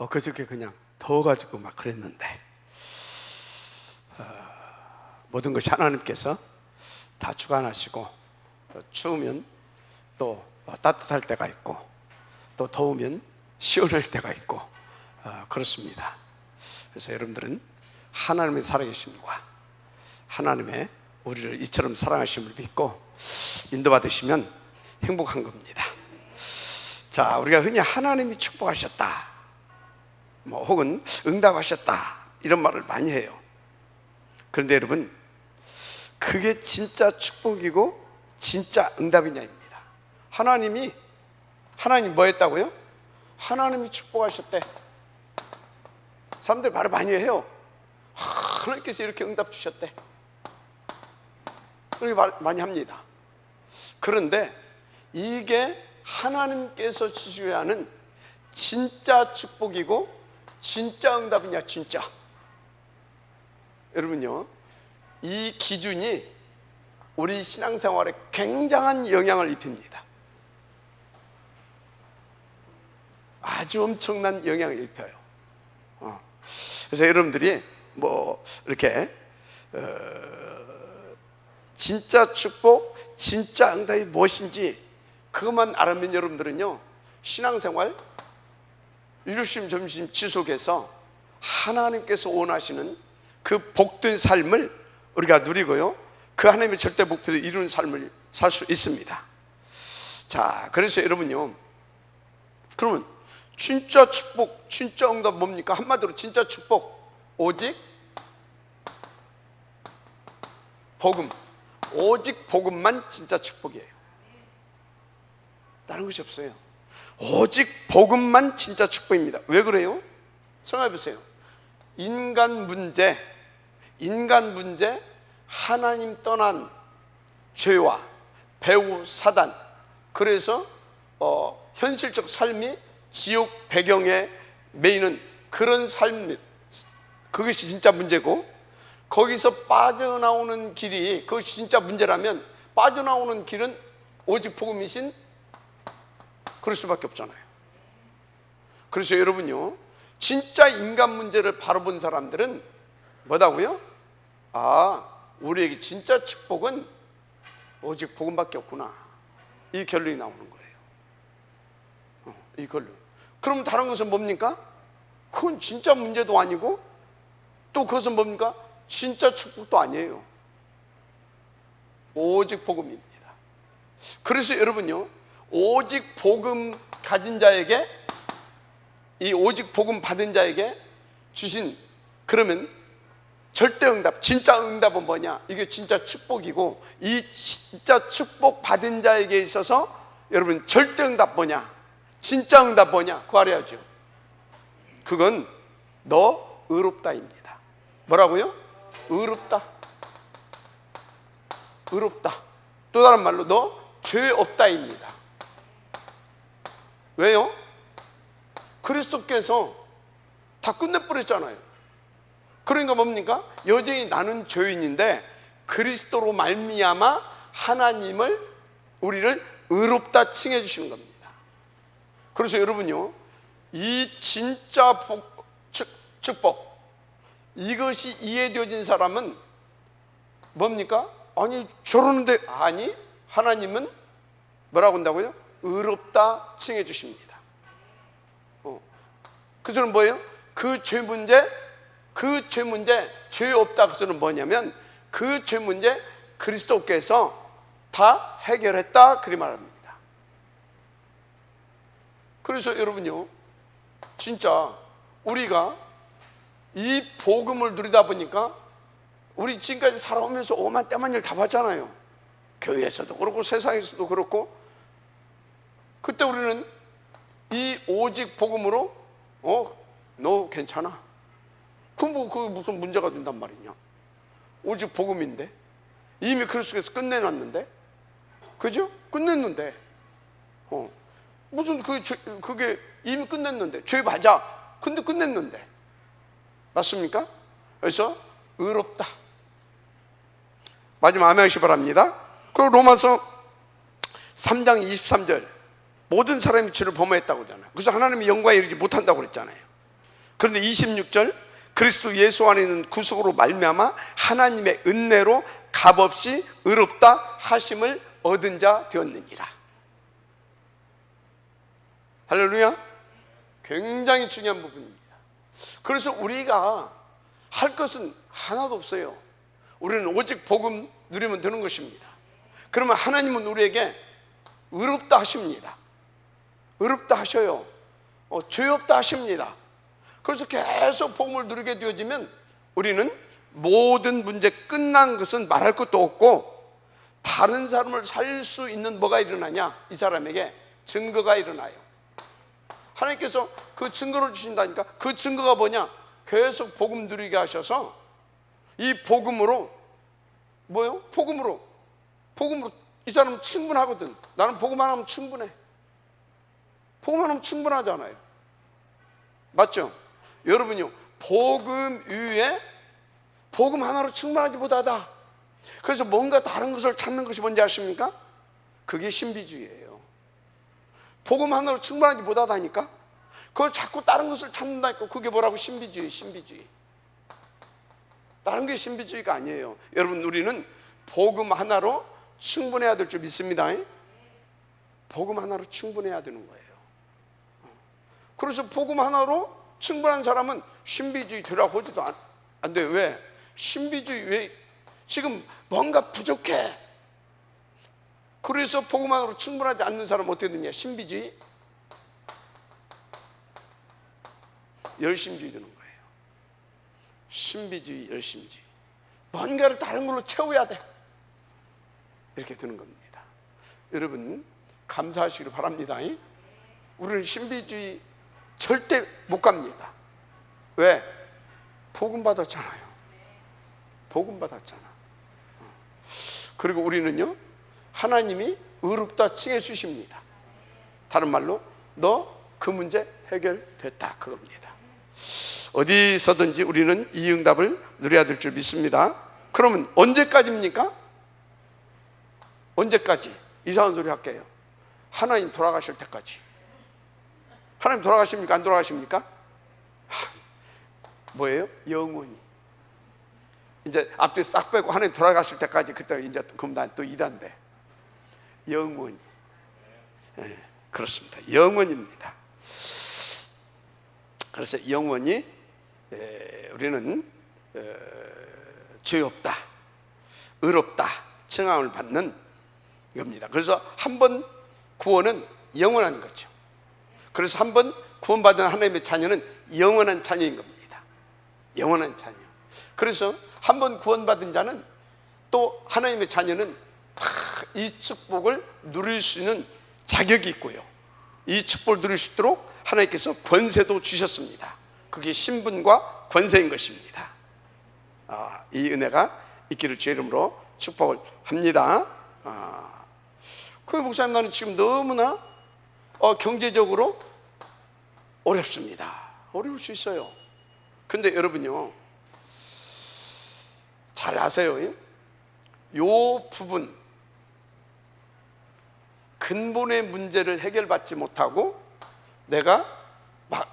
그저께 그냥 더워가지고 막 그랬는데 모든 것이 하나님께서 다 주관하시고 추우면 또 따뜻할 때가 있고 또 더우면 시원할 때가 있고 그렇습니다. 그래서 여러분들은 하나님의 살아계심과 하나님의 우리를 이처럼 사랑하심을 믿고 인도받으시면 행복한 겁니다. 자, 우리가 흔히 하나님이 축복하셨다 혹은 응답하셨다 이런 말을 많이 해요. 그런데 여러분, 그게 진짜 축복이고 진짜 응답이냐입니다. 하나님 뭐 했다고요? 하나님이 축복하셨대. 사람들이 말을 많이 해요. 하나님께서 이렇게 응답 주셨대. 그렇게 말 많이 합니다. 그런데 이게 하나님께서 주셔야 하는 진짜 축복이고 진짜 응답이냐, 진짜. 여러분요, 이 기준이 우리 신앙생활에 굉장한 영향을 입힙니다. 아주 엄청난 영향을 입혀요. 그래서 여러분들이 뭐 이렇게 진짜 축복, 진짜 응답이 무엇인지 그것만 알면 여러분들은요, 신앙생활 이루심 점심 지속해서 하나님께서 원하시는 그 복된 삶을 우리가 누리고요, 그 하나님의 절대 목표를 이루는 삶을 살 수 있습니다. 자, 그래서 여러분요, 그러면 진짜 축복, 진짜 응답 뭡니까? 한마디로 진짜 축복, 오직 복음, 오직 복음만 진짜 축복이에요. 다른 것이 없어요. 오직 복음만 진짜 축복입니다. 왜 그래요? 생각해 보세요. 인간 문제, 하나님 떠난 죄와 배후 사단, 그래서 현실적 삶이 지옥 배경에 매이는 그런 삶, 그것이 진짜 문제고, 거기서 빠져나오는 길이 그것이 진짜 문제라면 빠져나오는 길은 오직 복음이신 그럴 수밖에 없잖아요. 그래서 여러분요, 진짜 인간 문제를 바로 본 사람들은 뭐다고요? 우리에게 진짜 축복은 오직 복음밖에 없구나, 이 결론이 나오는 거예요. 이 결론. 그럼 다른 것은 뭡니까? 그건 진짜 문제도 아니고 또 그것은 뭡니까? 진짜 축복도 아니에요. 오직 복음입니다. 그래서 여러분요, 오직 복음 가진 자에게, 이 오직 복음 받은 자에게 주신, 그러면 절대 응답, 진짜 응답은 뭐냐? 이게 진짜 축복이고, 이 진짜 축복 받은 자에게 있어서 여러분 절대 응답 뭐냐? 진짜 응답 뭐냐? 그거 알아야죠. 그건 너 의롭다입니다. 뭐라고요? 의롭다. 의롭다. 또 다른 말로 너 죄 없다입니다. 왜요? 그리스도께서 다 끝내버렸잖아요. 그러니까 뭡니까? 여전히 나는 죄인인데 그리스도로 말미암아 하나님을, 우리를 의롭다 칭해 주시는 겁니다. 그래서 여러분요, 이 진짜 축복, 이것이 이해되어진 사람은 뭡니까? 아니 저러는데, 아니 하나님은 뭐라고 한다고요? 의롭다 칭해 주십니다. 그것은 뭐예요? 그 죄 문제, 죄 없다, 그것은 뭐냐면 그 죄 문제 그리스도께서 다 해결했다, 그리 말합니다. 그래서 여러분요, 진짜 우리가 이 복음을 누리다 보니까 우리 지금까지 살아오면서 오만 때만 일 다 봤잖아요. 교회에서도 그렇고 세상에서도 그렇고. 그때 우리는 이 오직 복음으로 너 괜찮아, 그게 무슨 문제가 된단 말이냐? 오직 복음인데 이미 그리스도께서 끝내놨는데, 그죠? 끝냈는데 무슨 그게 이미 끝냈는데, 죄 맞아, 근데 끝냈는데, 맞습니까? 그래서 의롭다. 마지막 아멘 하시기 바랍니다. 그리고 로마서 3장 23절, 모든 사람이 죄를 범하였다고 하잖아요. 그래서 하나님이 영광에 이르지 못한다고 그랬잖아요. 그런데 26절, 그리스도 예수 안에 있는 구속으로 말미암아 하나님의 은혜로 값없이 의롭다 하심을 얻은 자 되었느니라. 할렐루야. 굉장히 중요한 부분입니다. 그래서 우리가 할 것은 하나도 없어요. 우리는 오직 복음 누리면 되는 것입니다. 그러면 하나님은 우리에게 의롭다 하십니다. 의롭다 하셔요. 죄 없다 하십니다. 그래서 계속 복음을 누리게 되어지면 우리는 모든 문제 끝난 것은 말할 것도 없고, 다른 사람을 살 수 있는 뭐가 일어나냐? 이 사람에게 증거가 일어나요. 하나님께서 그 증거를 주신다니까. 그 증거가 뭐냐? 계속 복음 누리게 하셔서 이 복음으로 뭐요? 복음으로 이 사람은 충분하거든. 나는 복음 하나면 충분해. 복음 하나면 충분하잖아요. 맞죠? 여러분요, 복음 위에 복음 하나로 충분하지 못하다. 그래서 뭔가 다른 것을 찾는 것이 뭔지 아십니까? 그게 신비주의예요. 복음 하나로 충분하지 못하다니까. 그걸 자꾸 다른 것을 찾는다니까. 그게 뭐라고? 신비주의. 다른 게 신비주의가 아니에요. 여러분, 우리는 복음 하나로 충분해야 될 줄 믿습니다. 복음 하나로 충분해야 되는 거예요. 그래서 복음 하나로 충분한 사람은 신비주의 되라고 하지도 안 돼요. 왜? 신비주의, 왜? 지금 뭔가 부족해. 그래서 복음 하나로 충분하지 않는 사람은 어떻게 되냐? 신비주의, 열심주의 되는 거예요. 신비주의, 열심주의. 뭔가를 다른 걸로 채워야 돼. 이렇게 되는 겁니다. 여러분, 감사하시길 바랍니다. 우리는 신비주의 절대 못 갑니다. 왜? 복음 받았잖아요. 복음 받았잖아. 그리고 우리는요, 하나님이 의롭다 칭해 주십니다. 다른 말로 너 그 문제 해결됐다, 그겁니다. 어디서든지 우리는 이 응답을 누려야 될 줄 믿습니다. 그러면 언제까지입니까? 언제까지? 이상한 소리 할게요. 하나님 돌아가실 때까지. 하나님 돌아가십니까? 안 돌아가십니까? 뭐예요? 영원히. 이제 앞뒤 싹 빼고 하나님 돌아가실 때까지, 그때 이제 그럼 난 또 이단데. 영원히. 네, 그렇습니다. 영원입니다. 그래서 영원히 우리는 죄 없다, 의롭다 칭함을 받는 겁니다. 그래서 한 번 구원은 영원한 거죠. 그래서 한 번 구원받은 하나님의 자녀는 영원한 자녀인 겁니다. 영원한 자녀. 그래서 한 번 구원받은 자는, 또 하나님의 자녀는 이 축복을 누릴 수 있는 자격이 있고요, 이 축복을 누릴 수 있도록 하나님께서 권세도 주셨습니다. 그게 신분과 권세인 것입니다. 이 은혜가 있기를 주의 이름으로 축복을 합니다. 그 목사님, 나는 지금 너무나 경제적으로 어렵습니다. 어려울 수 있어요. 근데 여러분요, 잘 아세요. 요 부분, 근본의 문제를 해결받지 못하고 내가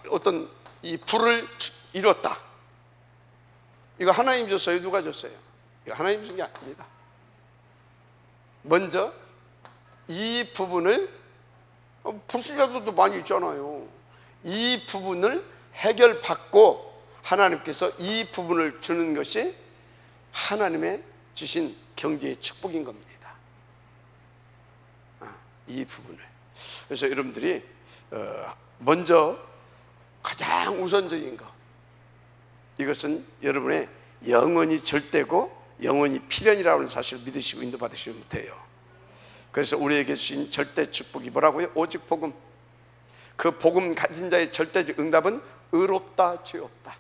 어떤 이 불을 이뤘다. 이거 하나님 줬어요? 누가 줬어요? 이거 하나님 준 게 아닙니다. 먼저 이 부분을, 불신자들도 많이 있잖아요. 이 부분을 해결받고 하나님께서 이 부분을 주는 것이 하나님의 주신 경제의 축복인 겁니다. 이 부분을. 그래서 여러분들이 먼저 가장 우선적인 거, 이것은 여러분의 영원히 절대고 영원히 필연이라고 하는 사실을 믿으시고 인도받으시면 돼요. 그래서 우리에게 주신 절대 축복이 뭐라고요? 오직 복음. 그 복음 가진 자의 절대적 응답은 의롭다, 죄 없다,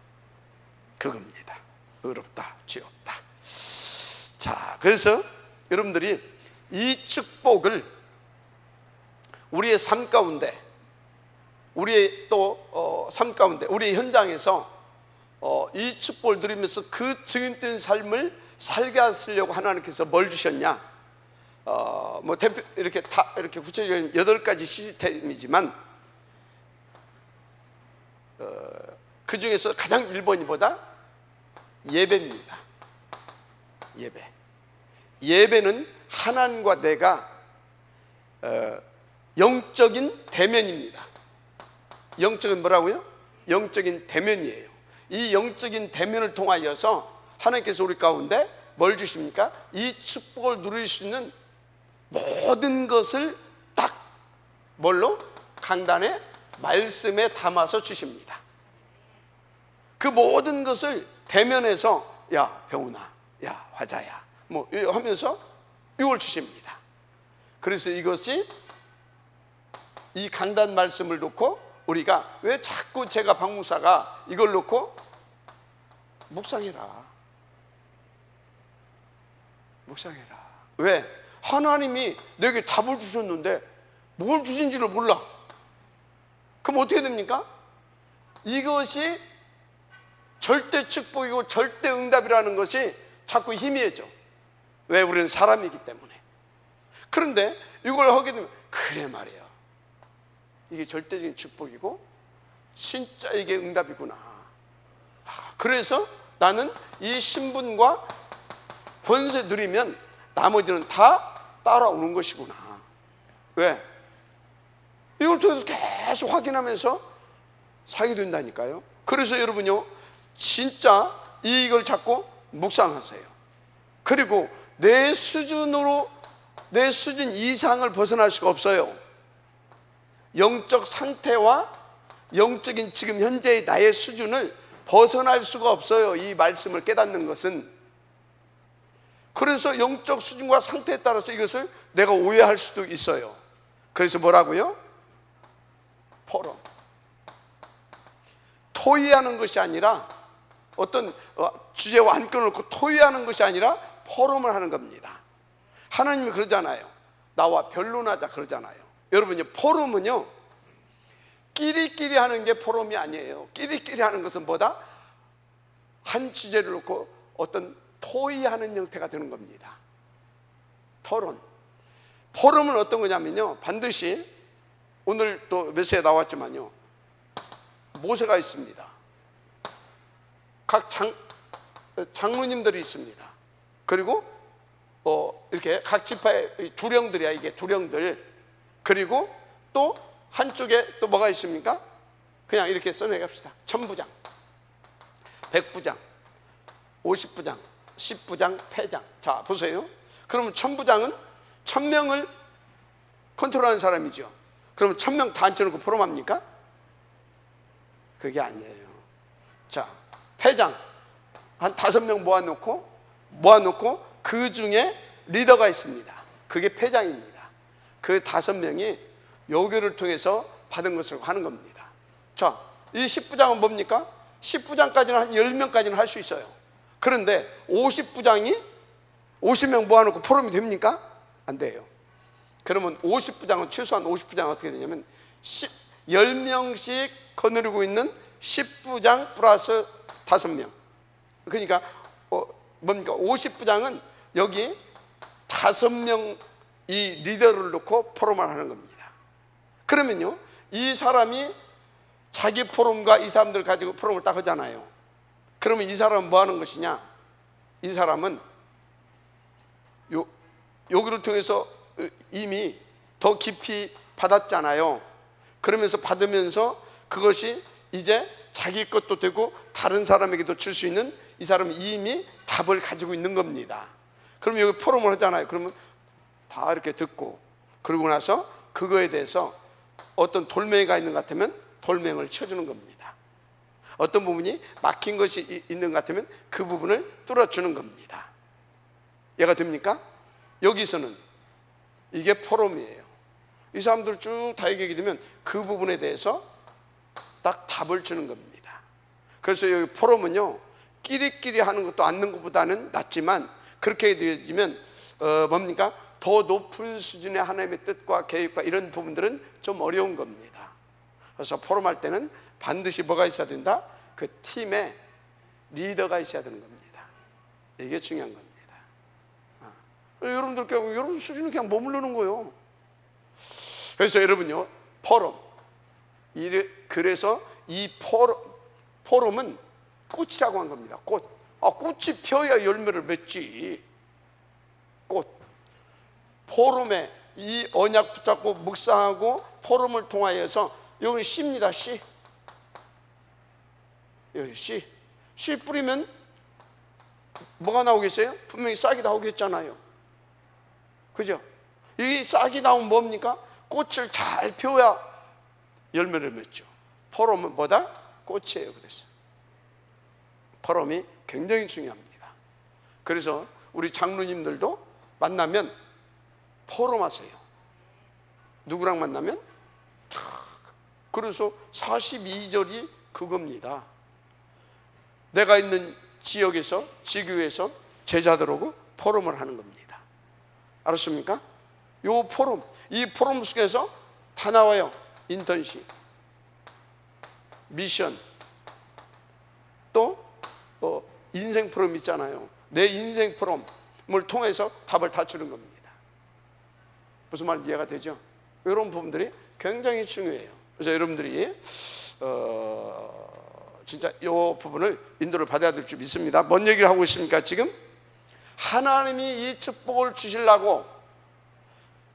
그겁니다. 의롭다, 죄 없다. 자, 그래서 여러분들이 이 축복을 우리의 삶 가운데, 우리의 또 삶 가운데, 우리의 현장에서 이 축복을 누리면서 그 증인된 삶을 살게 하시려고 하나님께서 뭘 주셨냐? 뭐 대표 이렇게 구체적인 8가지 시스템이지만, 그 중에서 가장 1번이보다 예배입니다. 예배는 하나님과 내가 영적인 대면입니다. 영적인 뭐라고요? 영적인 대면이에요. 이 영적인 대면을 통하여서 하나님께서 우리 가운데 뭘 주십니까? 이 축복을 누릴 수 있는 모든 것을 딱 뭘로? 강단에 말씀에 담아서 주십니다. 그 모든 것을 대면해서 야 병훈아, 야 화자야 뭐 하면서 이걸 주십니다. 그래서 이것이 이 강단 말씀을 놓고 우리가 왜 자꾸 제가 박 목사가 이걸 놓고 묵상해라. 왜? 하나님이 내게 답을 주셨는데 뭘 주신지를 몰라. 그럼 어떻게 됩니까? 이것이 절대 축복이고 절대 응답이라는 것이 자꾸 희미해져. 왜? 우리는 사람이기 때문에. 그런데 이걸 하게 되면 그래 말이야, 이게 절대적인 축복이고 진짜 이게 응답이구나. 그래서 나는 이 신분과 권세 누리면 나머지는 다 따라오는 것이구나. 왜? 이걸 통해서 계속 확인하면서 살게 된다니까요. 그래서 여러분요, 진짜 이걸 잡고 묵상하세요. 그리고 내 수준 이상을 벗어날 수가 없어요. 영적 상태와 영적인 지금 현재의 나의 수준을 벗어날 수가 없어요. 이 말씀을 깨닫는 것은. 그래서 영적 수준과 상태에 따라서 이것을 내가 오해할 수도 있어요. 그래서 뭐라고요? 포럼. 토의하는 것이 아니라, 어떤 주제와 안건을 놓고 토의하는 것이 아니라 포럼을 하는 겁니다. 하나님이 그러잖아요. 나와 변론하자 그러잖아요. 여러분요, 포럼은요 끼리끼리 하는 게 포럼이 아니에요. 끼리끼리 하는 것은 뭐다? 한 주제를 놓고 어떤 토의하는 형태가 되는 겁니다. 토론. 포럼은 어떤 거냐면요, 반드시 오늘 또 메시지에 나왔지만요, 모세가 있습니다. 각 장로님들이 있습니다. 그리고 이렇게 각 지파의 두령들이야, 이게 두령들. 그리고 또 한쪽에 또 뭐가 있습니까? 그냥 이렇게 써내갑시다. 1000부장, 100부장, 50부장, 10부장, 패장. 자, 보세요. 그러면 1000부장은 1000명을 컨트롤하는 사람이죠. 그러면 1000명 다 앉혀놓고 포럼합니까? 그게 아니에요. 자, 패장 한 5명 모아놓고 그 중에 리더가 있습니다. 그게 패장입니다. 그 5명이 요교를 통해서 받은 것을 하는 겁니다. 자, 이 10부장은 뭡니까? 10부장까지는 한 10명까지는 할 수 있어요. 그런데 50부장이 50명 모아놓고 포럼이 됩니까? 안 돼요. 그러면 50부장은, 최소한 50부장은 어떻게 되냐면 10명씩 거느리고 있는 10부장 플러스 5명. 그러니까 뭡니까? 50부장은 여기 5명 이 리더를 놓고 포럼을 하는 겁니다. 그러면요, 이 사람이 자기 포럼과 이 사람들 가지고 포럼을 딱 하잖아요. 그러면 이 사람은 뭐 하는 것이냐? 이 사람은 여기를 통해서 이미 더 깊이 받았잖아요. 그러면서 받으면서 그것이 이제 자기 것도 되고 다른 사람에게도 줄 수 있는, 이 사람은 이미 답을 가지고 있는 겁니다. 그럼 여기 포럼을 하잖아요. 그러면 다 이렇게 듣고, 그러고 나서 그거에 대해서 어떤 돌멩이가 있는 것 같으면 돌멩이를 쳐주는 겁니다. 어떤 부분이 막힌 것이 있는 것 같으면 그 부분을 뚫어주는 겁니다. 이해가 됩니까? 여기서는 이게 포럼이에요. 이 사람들 쭉 다 얘기하게 되면 그 부분에 대해서 딱 답을 주는 겁니다. 그래서 여기 포럼은요, 끼리끼리 하는 것도 않는 것보다는 낫지만, 그렇게 되면 뭡니까? 더 높은 수준의 하나님의 뜻과 계획과 이런 부분들은 좀 어려운 겁니다. 그래서 포럼할 때는 반드시 뭐가 있어야 된다? 그 팀에 리더가 있어야 되는 겁니다. 이게 중요한 겁니다. 여러분들 여러분 수준은 그냥 머무르는 거예요. 그래서 여러분요, 포럼. 그래서 이 포럼은 꽃이라고 한 겁니다. 꽃. 꽃이 피어야 열매를 맺지. 꽃. 포럼에 이 언약 붙잡고 묵상하고 포럼을 통하여서 여기 씨입니다. 씨. 여기 씨. 씨 뿌리면 뭐가 나오겠어요? 분명히 싹이 나오겠잖아요. 그죠? 이 싹이 나오면 뭡니까? 꽃을 잘 피워야 열매를 맺죠. 포럼은 뭐다? 꽃이에요. 그래서 포럼이 굉장히 중요합니다. 그래서 우리 장로님들도 만나면 포럼하세요. 누구랑 만나면? 그래서 42절이 그겁니다. 내가 있는 지역에서, 지교에서 제자들하고 포럼을 하는 겁니다. 알았습니까? 요 포럼, 이 포럼 속에서 다 나와요. 인턴십, 미션, 또 인생 포럼 있잖아요. 내 인생 포럼을 통해서 답을 다 주는 겁니다. 무슨 말인지 이해가 되죠? 이런 부분들이 굉장히 중요해요. 그래서 여러분들이 진짜 이 부분을 인도를 받아야 될 줄 믿습니다. 뭔 얘기를 하고 있습니까? 지금 하나님이 이 축복을 주시려고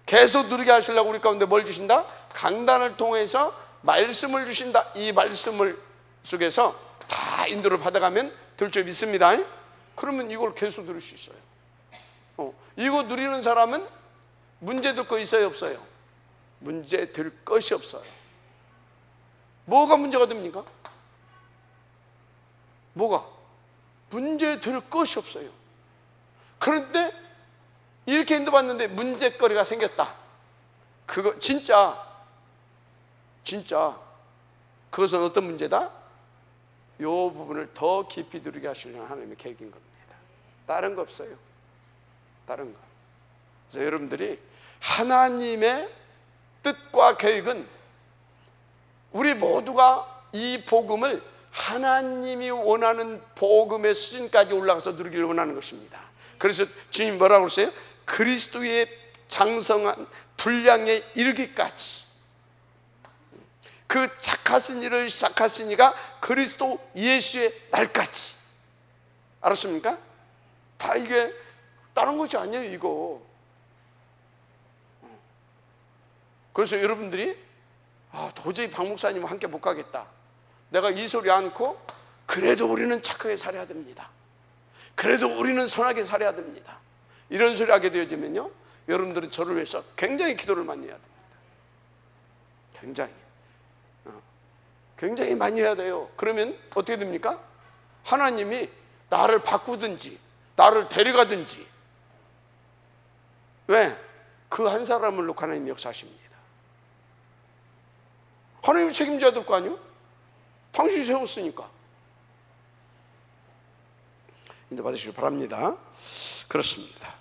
계속 누리게 하시려고 우리 가운데 뭘 주신다? 강단을 통해서 말씀을 주신다. 이 말씀을 속에서 다 인도를 받아가면 될 줄 믿습니다. 그러면 이걸 계속 누릴 수 있어요. 이거 누리는 사람은 문제 될 거 있어요, 없어요? 문제 될 것이 없어요. 뭐가 문제가 됩니까? 뭐가? 문제 될 것이 없어요. 그런데 이렇게 인도받는데 문제거리가 생겼다. 그거 진짜 그것은 어떤 문제다? 이 부분을 더 깊이 누리게 하시려는 하나님의 계획인 겁니다. 다른 거 없어요. 다른 거. 그래서 여러분들이 하나님의 뜻과 계획은 우리 모두가 이 복음을 하나님이 원하는 복음의 수준까지 올라가서 누리기를 원하는 것입니다. 그래서 주님 뭐라고 그러세요? 그리스도의 장성한 분량에 이르기까지, 그 착하신 일을 시작하시니가 그리스도 예수의 날까지. 알았습니까? 다 이게 다른 것이 아니에요, 이거. 그래서 여러분들이 도저히 박 목사님과 함께 못 가겠다. 내가 이 소리 않고 그래도 우리는 착하게 살아야 됩니다. 그래도 우리는 선하게 살아야 됩니다. 이런 소리 하게 되어지면요, 여러분들은 저를 위해서 굉장히 기도를 많이 해야 됩니다. 굉장히 많이 해야 돼요. 그러면 어떻게 됩니까? 하나님이 나를 바꾸든지 나를 데려가든지. 왜? 그 한 사람을 놓고 하나님이 역사하십니다. 하나님이 책임져야 될 거 아니에요? 당신이 세웠으니까. 인도받으시길 바랍니다. 그렇습니다.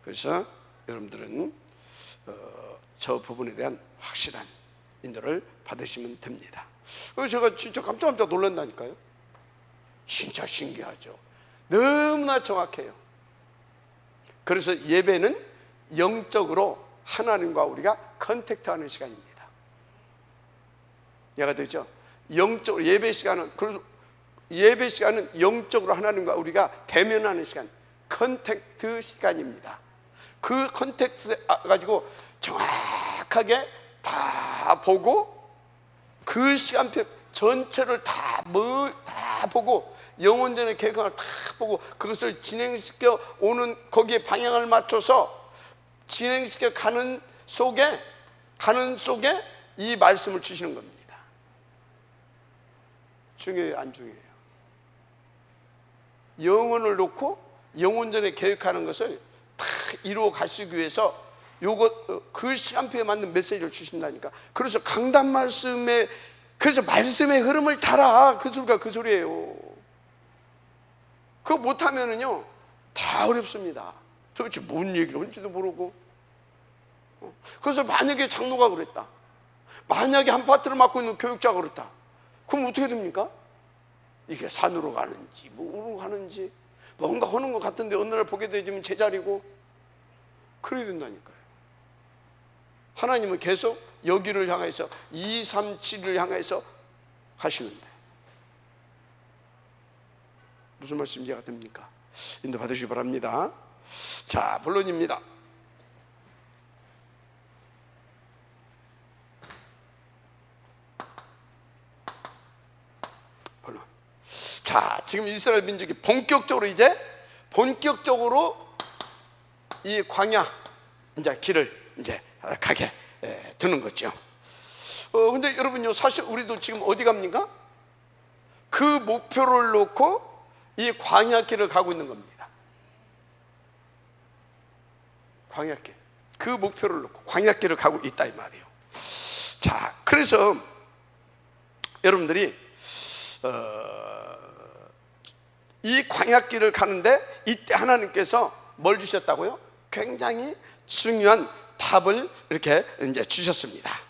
그래서 여러분들은 저 부분에 대한 확실한 인도를 받으시면 됩니다. 그래서 제가 진짜 깜짝 놀란다니까요. 진짜 신기하죠. 너무나 정확해요. 그래서 예배는 영적으로 하나님과 우리가 컨택트하는 시간입니다. 이해가 되죠? 영적으로 예배 시간은, 그래서 예배 시간은 영적으로 하나님과 우리가 대면하는 시간, 컨택트 시간입니다. 그 컨택트 가지고 정확하게 다 보고, 그 시간표 전체를 다 보고, 영혼전의 계획을 다 보고, 그것을 진행시켜 오는, 거기에 방향을 맞춰서 진행시켜 가는 속에 이 말씀을 주시는 겁니다. 중요해요, 안 중요해요? 영혼을 놓고 영혼전에 계획하는 것을 다 이루어 가시기 위해서 그 시간표에 맞는 메시지를 주신다니까. 그래서 강단 말씀에, 그래서 말씀의 흐름을 타라, 그 소리가 그 소리예요. 그거 못하면은요 다 어렵습니다. 도대체 뭔 얘기를 하는지도 모르고. 그래서 만약에 장로가 그랬다, 만약에 한 파트를 맡고 있는 교육자가 그랬다, 그럼 어떻게 됩니까? 이게 산으로 가는지 뭐로 가는지 뭔가 하는 것 같은데 어느 날 보게 되면 제자리고 그래야 된다니까요. 하나님은 계속 여기를 향해서 237을 향해서 하시는데 무슨 말씀 이해가 됩니까? 인도 받으시기 바랍니다. 자, 본론입니다. 본론. 자, 지금 이스라엘 민족이 본격적으로 이 광야 이제 길을 이제 가게 되는 거죠. 근데 여러분요, 사실 우리도 지금 어디 갑니까? 그 목표를 놓고 이 광야길을 가고 있는 겁니다. 광야길, 그 목표를 놓고 광야길을 가고 있다 이 말이에요. 자, 그래서 여러분들이 이 광야길을 가는데 이때 하나님께서 뭘 주셨다고요? 굉장히 중요한 답을 이렇게 이제 주셨습니다.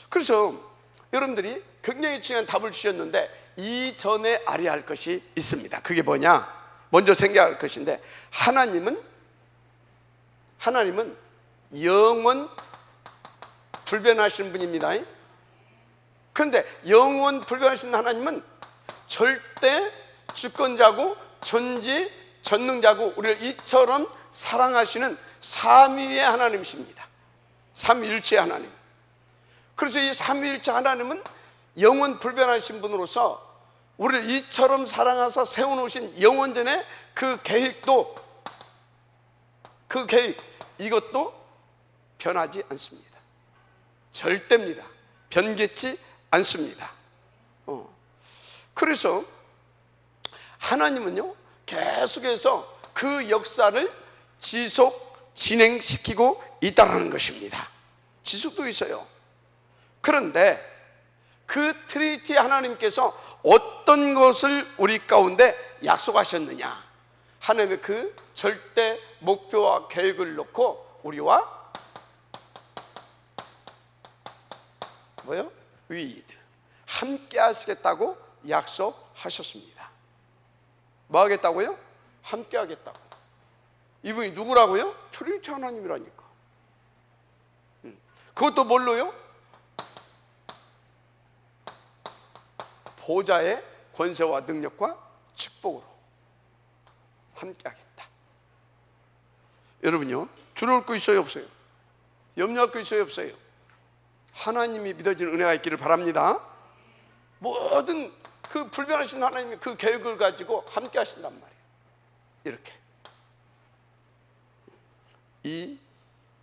그래서 여러분들이 굉장히 중요한 답을 주셨는데 이전에 알아야 할 것이 있습니다. 그게 뭐냐? 먼저 생각할 것인데 하나님은 영원 불변하시는 분입니다. 그런데 영원 불변하시는 하나님은 절대 주권자고 전지전능자고 우리를 이처럼 사랑하시는 삼위의 하나님이십니다. 삼위일체 하나님. 그래서 이 삼위일체 하나님은 영원 불변하신 분으로서 우리를 이처럼 사랑하사 세워놓으신 영원전의 그 계획도, 이것도 변하지 않습니다. 절대입니다. 변개치 않습니다. 그래서 하나님은요, 계속해서 그 역사를 진행시키고 있다는 것입니다. 지속도 있어요. 그런데 그 트리니티 하나님께서 어떤 것을 우리 가운데 약속하셨느냐? 하나님의 그 절대 목표와 계획을 놓고 우리와 함께 하시겠다고 약속하셨습니다. 뭐 하겠다고요? 함께 하겠다고. 이분이 누구라고요? 트리니티 하나님이라니까. 그것도 뭘로요? 보좌의 권세와 능력과 축복으로 함께 하겠다. 여러분요, 두려울 거 있어요, 없어요? 염려할 거 있어요, 없어요? 하나님이 믿어지는 은혜가 있기를 바랍니다. 모든 그 불변하신 하나님이 그 계획을 가지고 함께 하신단 말이에요. 이렇게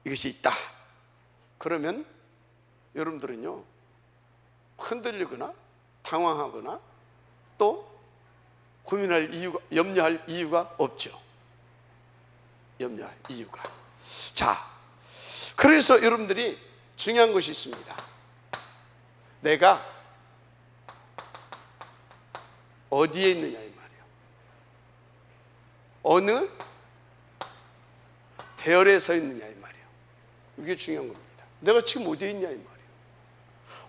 이것이 있다. 그러면 여러분들은요, 흔들리거나 당황하거나 또 염려할 이유가 없죠. 염려할 이유가. 자, 그래서 여러분들이 중요한 것이 있습니다. 내가 어디에 있느냐 이 말이에요. 어느 대열에 서 있느냐 이 말이에요. 이게 중요한 겁니다. 내가 지금 어디에 있냐 이 말이에요.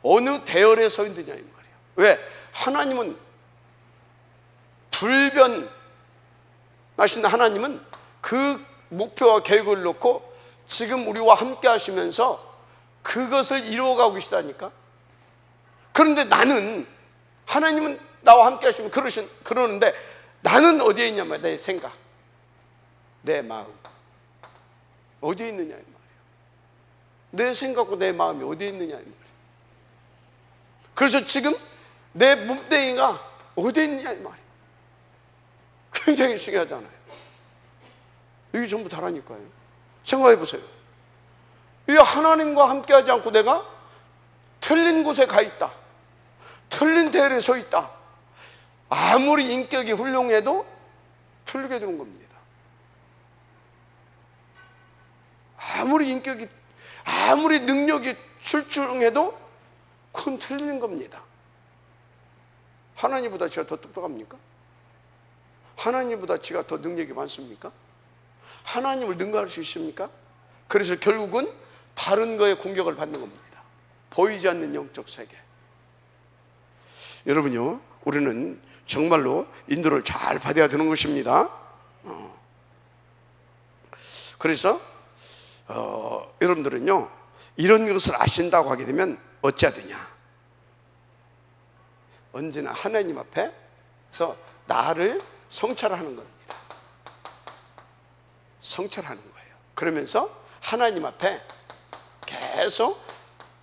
어느 대열에 서 있느냐 이 말이에요. 왜? 하나님은 불변하신 하나님은 그 목표와 계획을 놓고 지금 우리와 함께 하시면서 그것을 이루어가고 계시다니까. 그런데 나는, 하나님은 나와 함께 하시면 그러는데 나는 어디에 있냐면 내 생각, 내 마음 어디에 있느냐 이 말이에요. 내 생각과 내 마음이 어디에 있느냐 이 말이에요. 그래서 지금 내 몸뚱이가 어디에 있느냐 이 말이에요. 굉장히 중요하잖아요. 이게 전부 다라니까요. 생각해 보세요. 이 하나님과 함께하지 않고 내가 틀린 곳에 가 있다, 틀린 대열에 서 있다, 아무리 인격이 훌륭해도 틀리게 되는 겁니다. 아무리 능력이 출중해도 그건 틀리는 겁니다. 하나님보다 제가 더 똑똑합니까? 하나님보다 제가 더 능력이 많습니까? 하나님을 능가할 수 있습니까? 그래서 결국은 다른 거에 공격을 받는 겁니다. 보이지 않는 영적 세계. 여러분요, 우리는 정말로 인도를 잘 받아야 되는 것입니다. 그래서 여러분들은요, 이런 것을 아신다고 하게 되면 어찌해야 되냐? 언제나 하나님 앞에서 나를 성찰하는 겁니다. 성찰하는 거예요. 그러면서 하나님 앞에 계속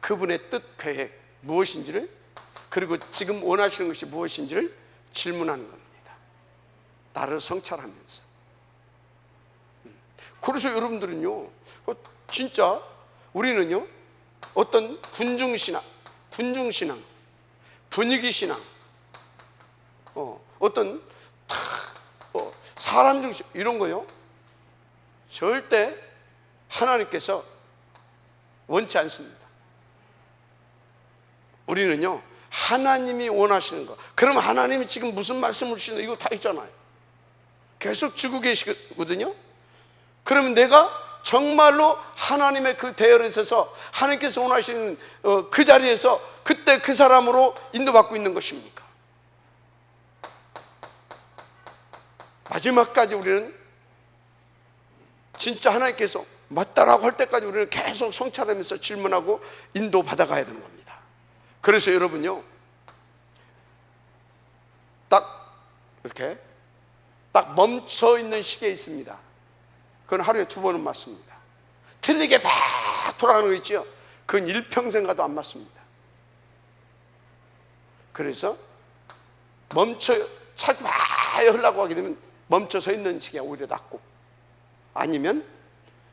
그분의 뜻, 계획 무엇인지를, 그리고 지금 원하시는 것이 무엇인지를 질문하는 겁니다. 나를 성찰하면서. 그래서 여러분들은요, 진짜 우리는요, 어떤 군중신앙, 분위기신앙, 어떤 사람 중심 이런 거요, 절대 하나님께서 원치 않습니다. 우리는요, 하나님이 원하시는 거. 그럼 하나님이 지금 무슨 말씀을 주시는 이거 다 있잖아요. 계속 주고 계시거든요. 그러면 내가 정말로 하나님의 그 대열에 있어서 하나님께서 원하시는 그 자리에서 그때 그 사람으로 인도받고 있는 것입니까? 마지막까지 우리는 진짜 하나님께서 맞다라고 할 때까지 우리는 계속 성찰하면서 질문하고 인도받아가야 되는 겁니다. 그래서 여러분요, 딱 이렇게 딱 멈춰 있는 시기에 있습니다. 그건 하루에 2번은 맞습니다. 틀리게 막 돌아가는 거 있죠? 그건 일평생 가도 안 맞습니다. 그래서 차고 막 하려고 하게 되면 멈춰 서 있는 시기가 오히려 낫고, 아니면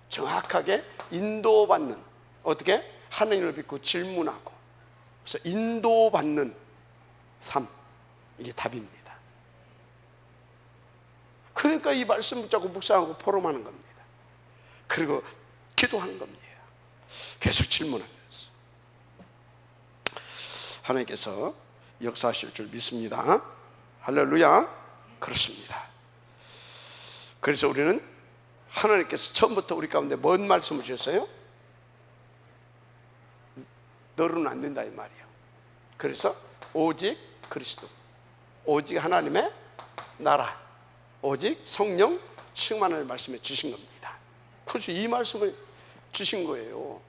정확하게 인도받는, 어떻게? 하나님을 믿고 질문하고, 그래서 인도받는 삶, 이게 답입니다. 그러니까 이 말씀 붙잡고 묵상하고 포럼하는 겁니다. 그리고 기도하는 겁니다. 계속 질문하면서 하나님께서 역사하실 줄 믿습니다. 할렐루야. 그렇습니다. 그래서 우리는 하나님께서 처음부터 우리 가운데 뭔 말씀을 주셨어요? 너로는 안 된다 이 말이에요. 그래서 오직 그리스도, 오직 하나님의 나라, 오직 성령 충만을 말씀해 주신 겁니다. 그래서 이 말씀을 주신 거예요.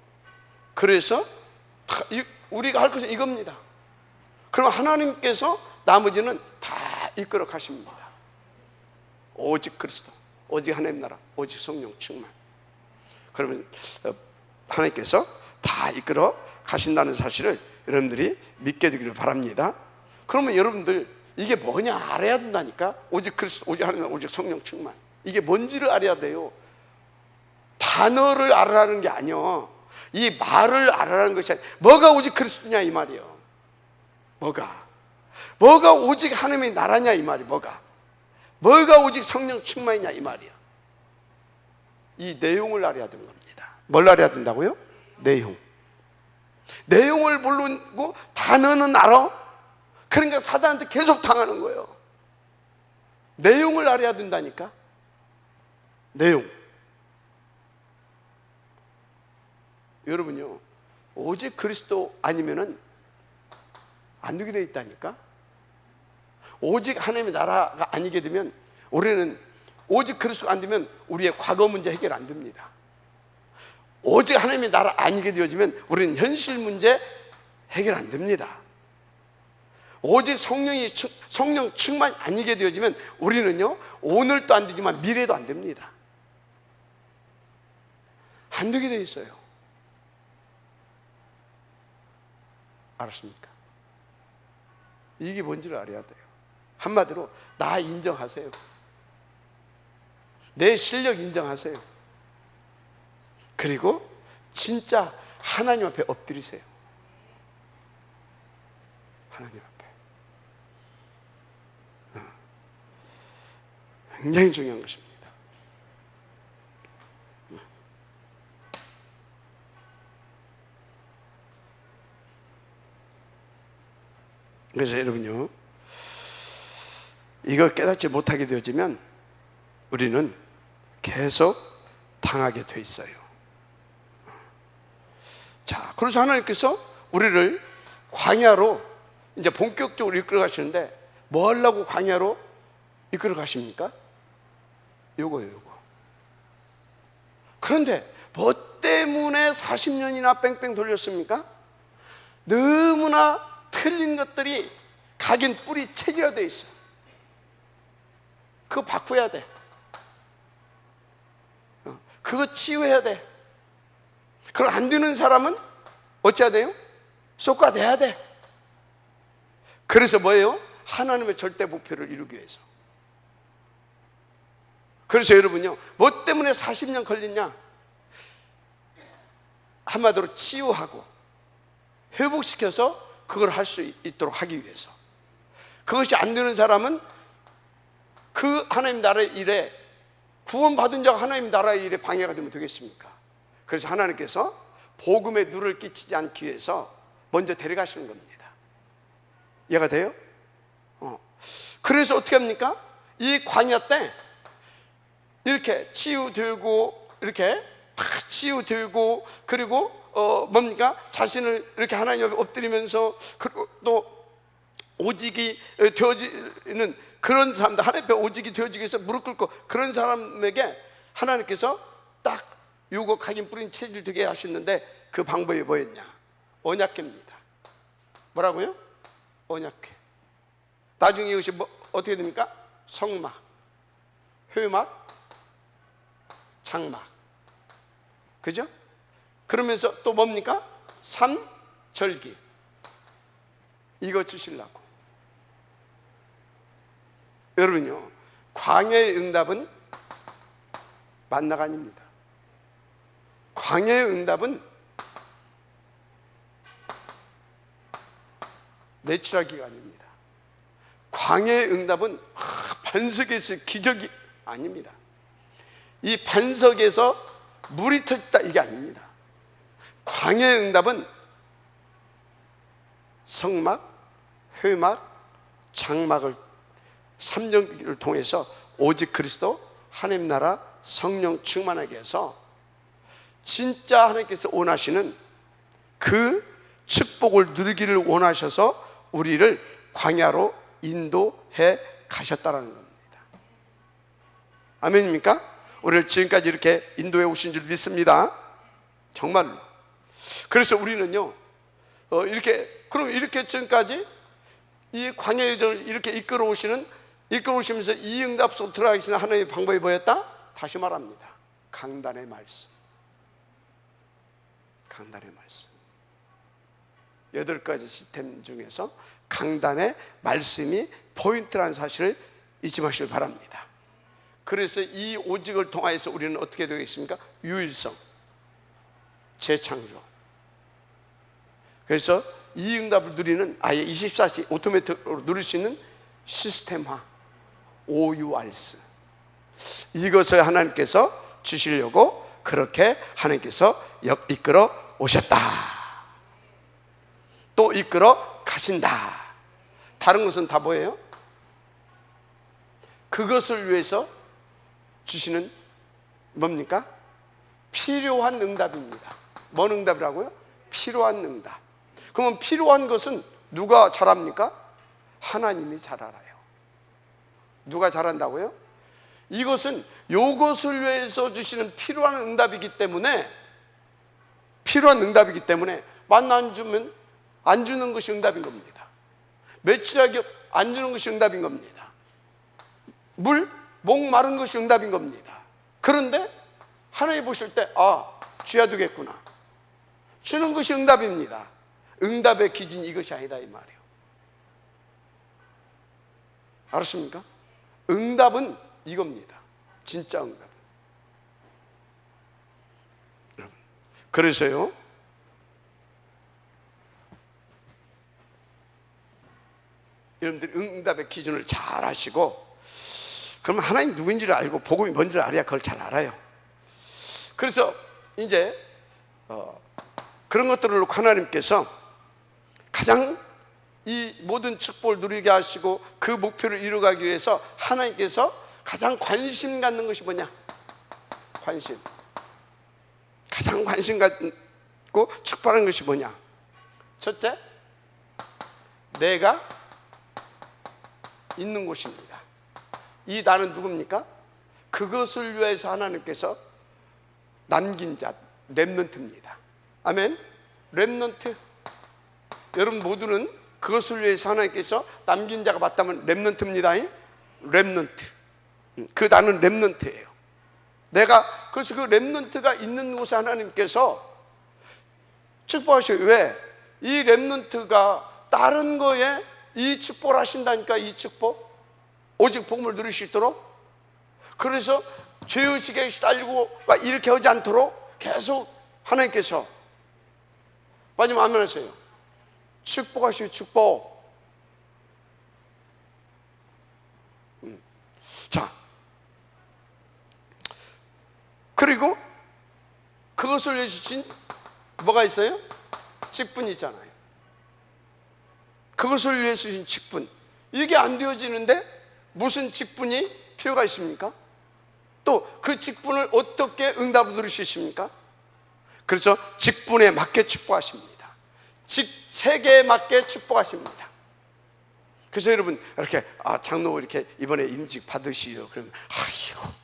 그래서 우리가 할 것은 이겁니다. 그럼 하나님께서 나머지는 다 이끌어 가십니다. 오직 그리스도, 오직 하나님 나라, 오직 성령 충만. 그러면 하나님께서 다 이끌어 가신다는 사실을 여러분들이 믿게 되기를 바랍니다. 그러면 여러분들 이게 뭐냐 알아야 된다니까. 오직 그리스도, 오직 하나님 나라, 오직 성령 충만. 이게 뭔지를 알아야 돼요. 단어를 알아라는 게 아니요, 이 말을 알아라는 것이 아니라, 뭐가 오직 그리스도냐 이 말이요. 뭐가 오직 하나님의 나라냐 이 말이, 뭐가 오직 성령 충만이냐 이 말이야. 이 내용을 알아야 되는 겁니다. 뭘 알아야 된다고요? 내용을 모르고 단어는 알아? 그러니까 사단한테 계속 당하는 거예요. 내용을 알아야 된다니까. 내용. 여러분요, 오직 그리스도 아니면은 안 되게 돼 있다니까. 오직 하나님의 나라가 아니게 되면, 우리는 오직 그리스도가 안 되면 우리의 과거 문제 해결 안 됩니다. 오직 하나님의 나라 아니게 되어지면 우리는 현실 문제 해결 안 됩니다. 오직 성령 충만 아니게 되어지면 우리는요, 오늘도 안 되지만 미래도 안 됩니다. 안 되게 돼 있어요. 알았습니까? 이게 뭔지를 알아야 돼요. 한마디로 나 인정하세요. 내 실력 인정하세요. 그리고 진짜 하나님 앞에 엎드리세요. 하나님 앞에. 굉장히 중요한 것입니다. 그래서 여러분요, 이걸 깨닫지 못하게 되어지면 우리는 계속 당하게 돼 있어요. 자, 그래서 하나님께서 우리를 광야로 이제 본격적으로 이끌어 가시는데, 뭐 하려고 광야로 이끌어 가십니까? 요거예요. 그런데 뭐 때문에 40년이나 뺑뺑 돌렸습니까? 너무나 틀린 것들이 각인 뿌리 체질화되어 있어. 그거 바꿔야 돼. 그거 치유해야 돼. 그걸 안 되는 사람은 어찌해야 돼요? 쏟아내야 돼. 그래서 뭐예요? 하나님의 절대 목표를 이루기 위해서. 그래서 여러분요, 뭐 때문에 40년 걸렸냐? 한마디로 치유하고 회복시켜서 그걸 할 수 있도록 하기 위해서. 그것이 안 되는 사람은 그 하나님 나라의 일에, 구원받은 자가 하나님 나라의 일에 방해가 되면 되겠습니까? 그래서 하나님께서 복음에 누를 끼치지 않기 위해서 먼저 데려가시는 겁니다. 이해가 돼요? 그래서 어떻게 합니까? 이 광야 때 이렇게 치유되고, 이렇게 다 치유되고, 그리고 뭡니까? 자신을 이렇게 하나님 앞에 엎드리면서, 그리고 또 오직이 되어지는 그런 사람들, 하나님 앞에 오직이 되어지기 위해서 무릎 꿇고, 그런 사람에게 하나님께서 딱 유고 각인 뿌린 체질 되게 하셨는데, 그 방법이 뭐였냐? 언약궤입니다. 뭐라고요? 언약궤. 나중에 이것이 어떻게 됩니까? 성막, 회막, 장막. 그죠? 그러면서 또 뭡니까? 삼절기. 이거 주시려고. 여러분요, 광야의 응답은 만나가 아닙니다. 광야의 응답은 내추럴기가 아닙니다. 광야의 응답은 반석에서 기적이 아닙니다. 이 반석에서 물이 터졌다, 이게 아닙니다. 광야의 응답은 성막, 회막, 장막을 3절기를 통해서 오직 그리스도 하나님 나라 성령 충만하게 해서 진짜 하나님께서 원하시는 그 축복을 누리기를 원하셔서 우리를 광야로 인도해 가셨다는 겁니다. 아멘입니까? 우리를 지금까지 이렇게 인도해 오신 줄 믿습니다. 정말로. 그래서 우리는요, 그럼 이렇게 지금까지 이 광야의 여정을 이렇게 이끌어오시면서 이 응답 속 들어가시는 하나님의 방법이 뭐였다? 다시 말합니다. 강단의 말씀. 강단의 말씀. 8가지 시스템 중에서 강단의 말씀이 포인트라는 사실을 잊지 마시길 바랍니다. 그래서 이 오직을 통하여서 우리는 어떻게 되겠습니까? 유일성, 재창조. 그래서 이 응답을 누리는, 아예 24시 오토매틱으로 누릴 수 있는 시스템화, OURS. 이것을 하나님께서 주시려고 그렇게 하나님께서 이끌어 오셨다. 또 이끌어 가신다. 다른 것은 다 뭐예요? 그것을 위해서 주시는 뭡니까? 필요한 응답입니다. 뭔 응답이라고요? 필요한 응답. 그러면 필요한 것은 누가 잘합니까? 하나님이 잘 알아요. 누가 잘한다고요? 이것은 요것을 위해서 주시는 필요한 응답이기 때문에, 만 안 주면 안 주는 것이 응답인 겁니다. 며칠하게 안 주는 것이 응답인 겁니다. 목 마른 것이 응답인 겁니다. 그런데 하나님 보실 때, 줘야 되겠구나, 주는 것이 응답입니다. 응답의 기준이 이것이 아니다, 이 말이에요. 알았습니까? 응답은 이겁니다. 진짜 응답은. 여러분, 그래서요, 여러분들이 응답의 기준을 잘 아시고, 그러면 하나님 누구인지를 알고 복음이 뭔지를 알아야 그걸 잘 알아요. 그래서 이제 그런 것들을 놓고 하나님께서 가장 이 모든 축복을 누리게 하시고 그 목표를 이루어가기 위해서 하나님께서 가장 관심 갖는 것이 뭐냐? 관심. 가장 관심 갖고 축복하는 것이 뭐냐? 첫째, 내가 있는 곳입니다. 이 나는 누굽니까? 그것을 위해서 하나님께서 남긴 자, 렘넌트입니다. 아멘. 렘넌트. 여러분 모두는 그것을 위해서 하나님께서 남긴 자가 맞다면 렘넌트입니다. 렘넌트. 그 나는 렘넌트예요. 내가 그래서 그 렘넌트가 있는 곳에 하나님께서 축복하셔요. 왜? 이 렘넌트가 다른 거에 이 축복을 하신다니까. 이 축복, 오직 복음을 누릴 수 있도록. 그래서 죄의식에 시달리고 막 이렇게 하지 않도록 계속 하나님께서, 마지막 아멘 하세요. 축복하시오. 축복. 자, 그리고 그것을 위해 주신 뭐가 있어요? 직분이 있잖아요. 그것을 위해 주신 직분, 이게 안 되어지는데 무슨 직분이 필요가 있습니까? 또 그 직분을 어떻게 응답을 누릴 수 있습니까? 그래서 직분에 맞게 축복하십니다. 직책에 맞게 축복하십니다. 그래서 여러분 이렇게 장로 이렇게 이번에 임직 받으시오 그러면 아이고,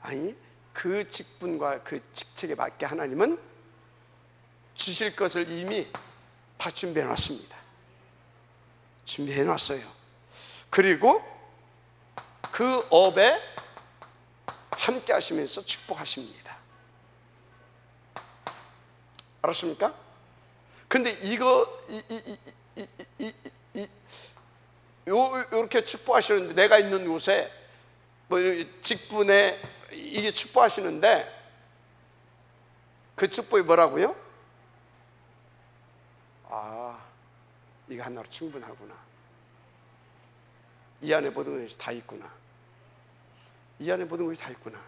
아니 그 직분과 그 직책에 맞게 하나님은 주실 것을 이미 다 준비해 놨습니다. 준비해 놨어요. 그리고 그 업에 함께 하시면서 축복하십니다. 알았습니까? 근데 이렇게 축복하시는데, 내가 있는 곳에 뭐 직분에 이게 축복하시는데, 그 축복이 뭐라고요? 이거 하나로 충분하구나. 이 안에 모든 것이 다 있구나. 이 안에 모든 것이 다 있구나.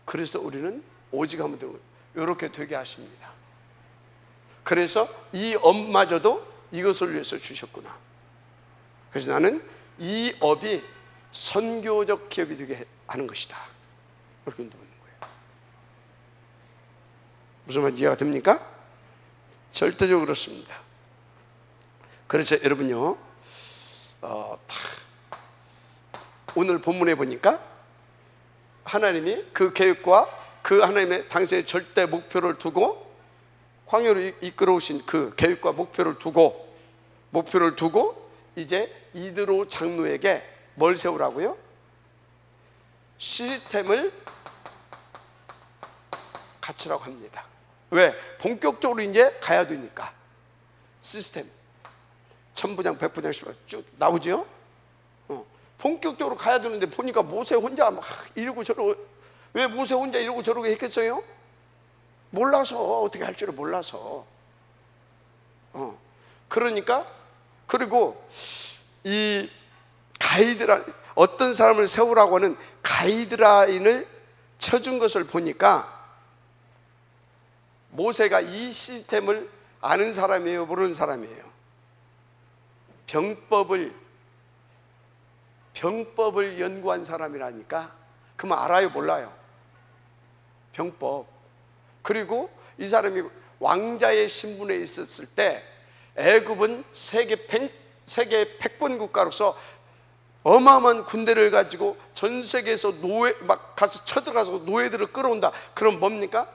그래서 우리는 오직 하면 되고 이렇게 되게 하십니다. 그래서 이 업마저도 이것을 위해서 주셨구나. 그래서 나는 이 업이 선교적 기업이 되게 하는 것이다. 이렇게 믿는 거예요. 무슨 말인지 이해가 됩니까? 절대적으로 그렇습니다. 그래서 여러분요, 오늘 본문에 보니까 하나님이 그 계획과 그 하나님의 당신의 절대 목표를 두고 광야로 이끌어오신 그 계획과 목표를 두고 이제 이드로 장로에게 뭘 세우라고요? 시스템을 갖추라고 합니다. 왜? 본격적으로 이제 가야 되니까. 시스템 천부장, 백부장, 쭉 나오죠? 본격적으로 가야 되는데 보니까 모세 혼자 막 이러고 저러고. 왜 모세 혼자 이러고 저러고 했겠어요? 몰라서, 어떻게 할 줄을 몰라서. 그러니까, 그리고 이 가이드라인, 어떤 사람을 세우라고 하는 가이드라인을 쳐준 것을 보니까 모세가 이 시스템을 아는 사람이에요, 모르는 사람이에요? 병법을 연구한 사람이라니까. 그러면 알아요, 몰라요? 병법. 그리고 이 사람이 왕자의 신분에 있었을 때 애굽은 세계 패권 국가로서 어마어마한 군대를 가지고 전 세계에서 막 가서 쳐들어가서 노예들을 끌어온다. 그럼 뭡니까?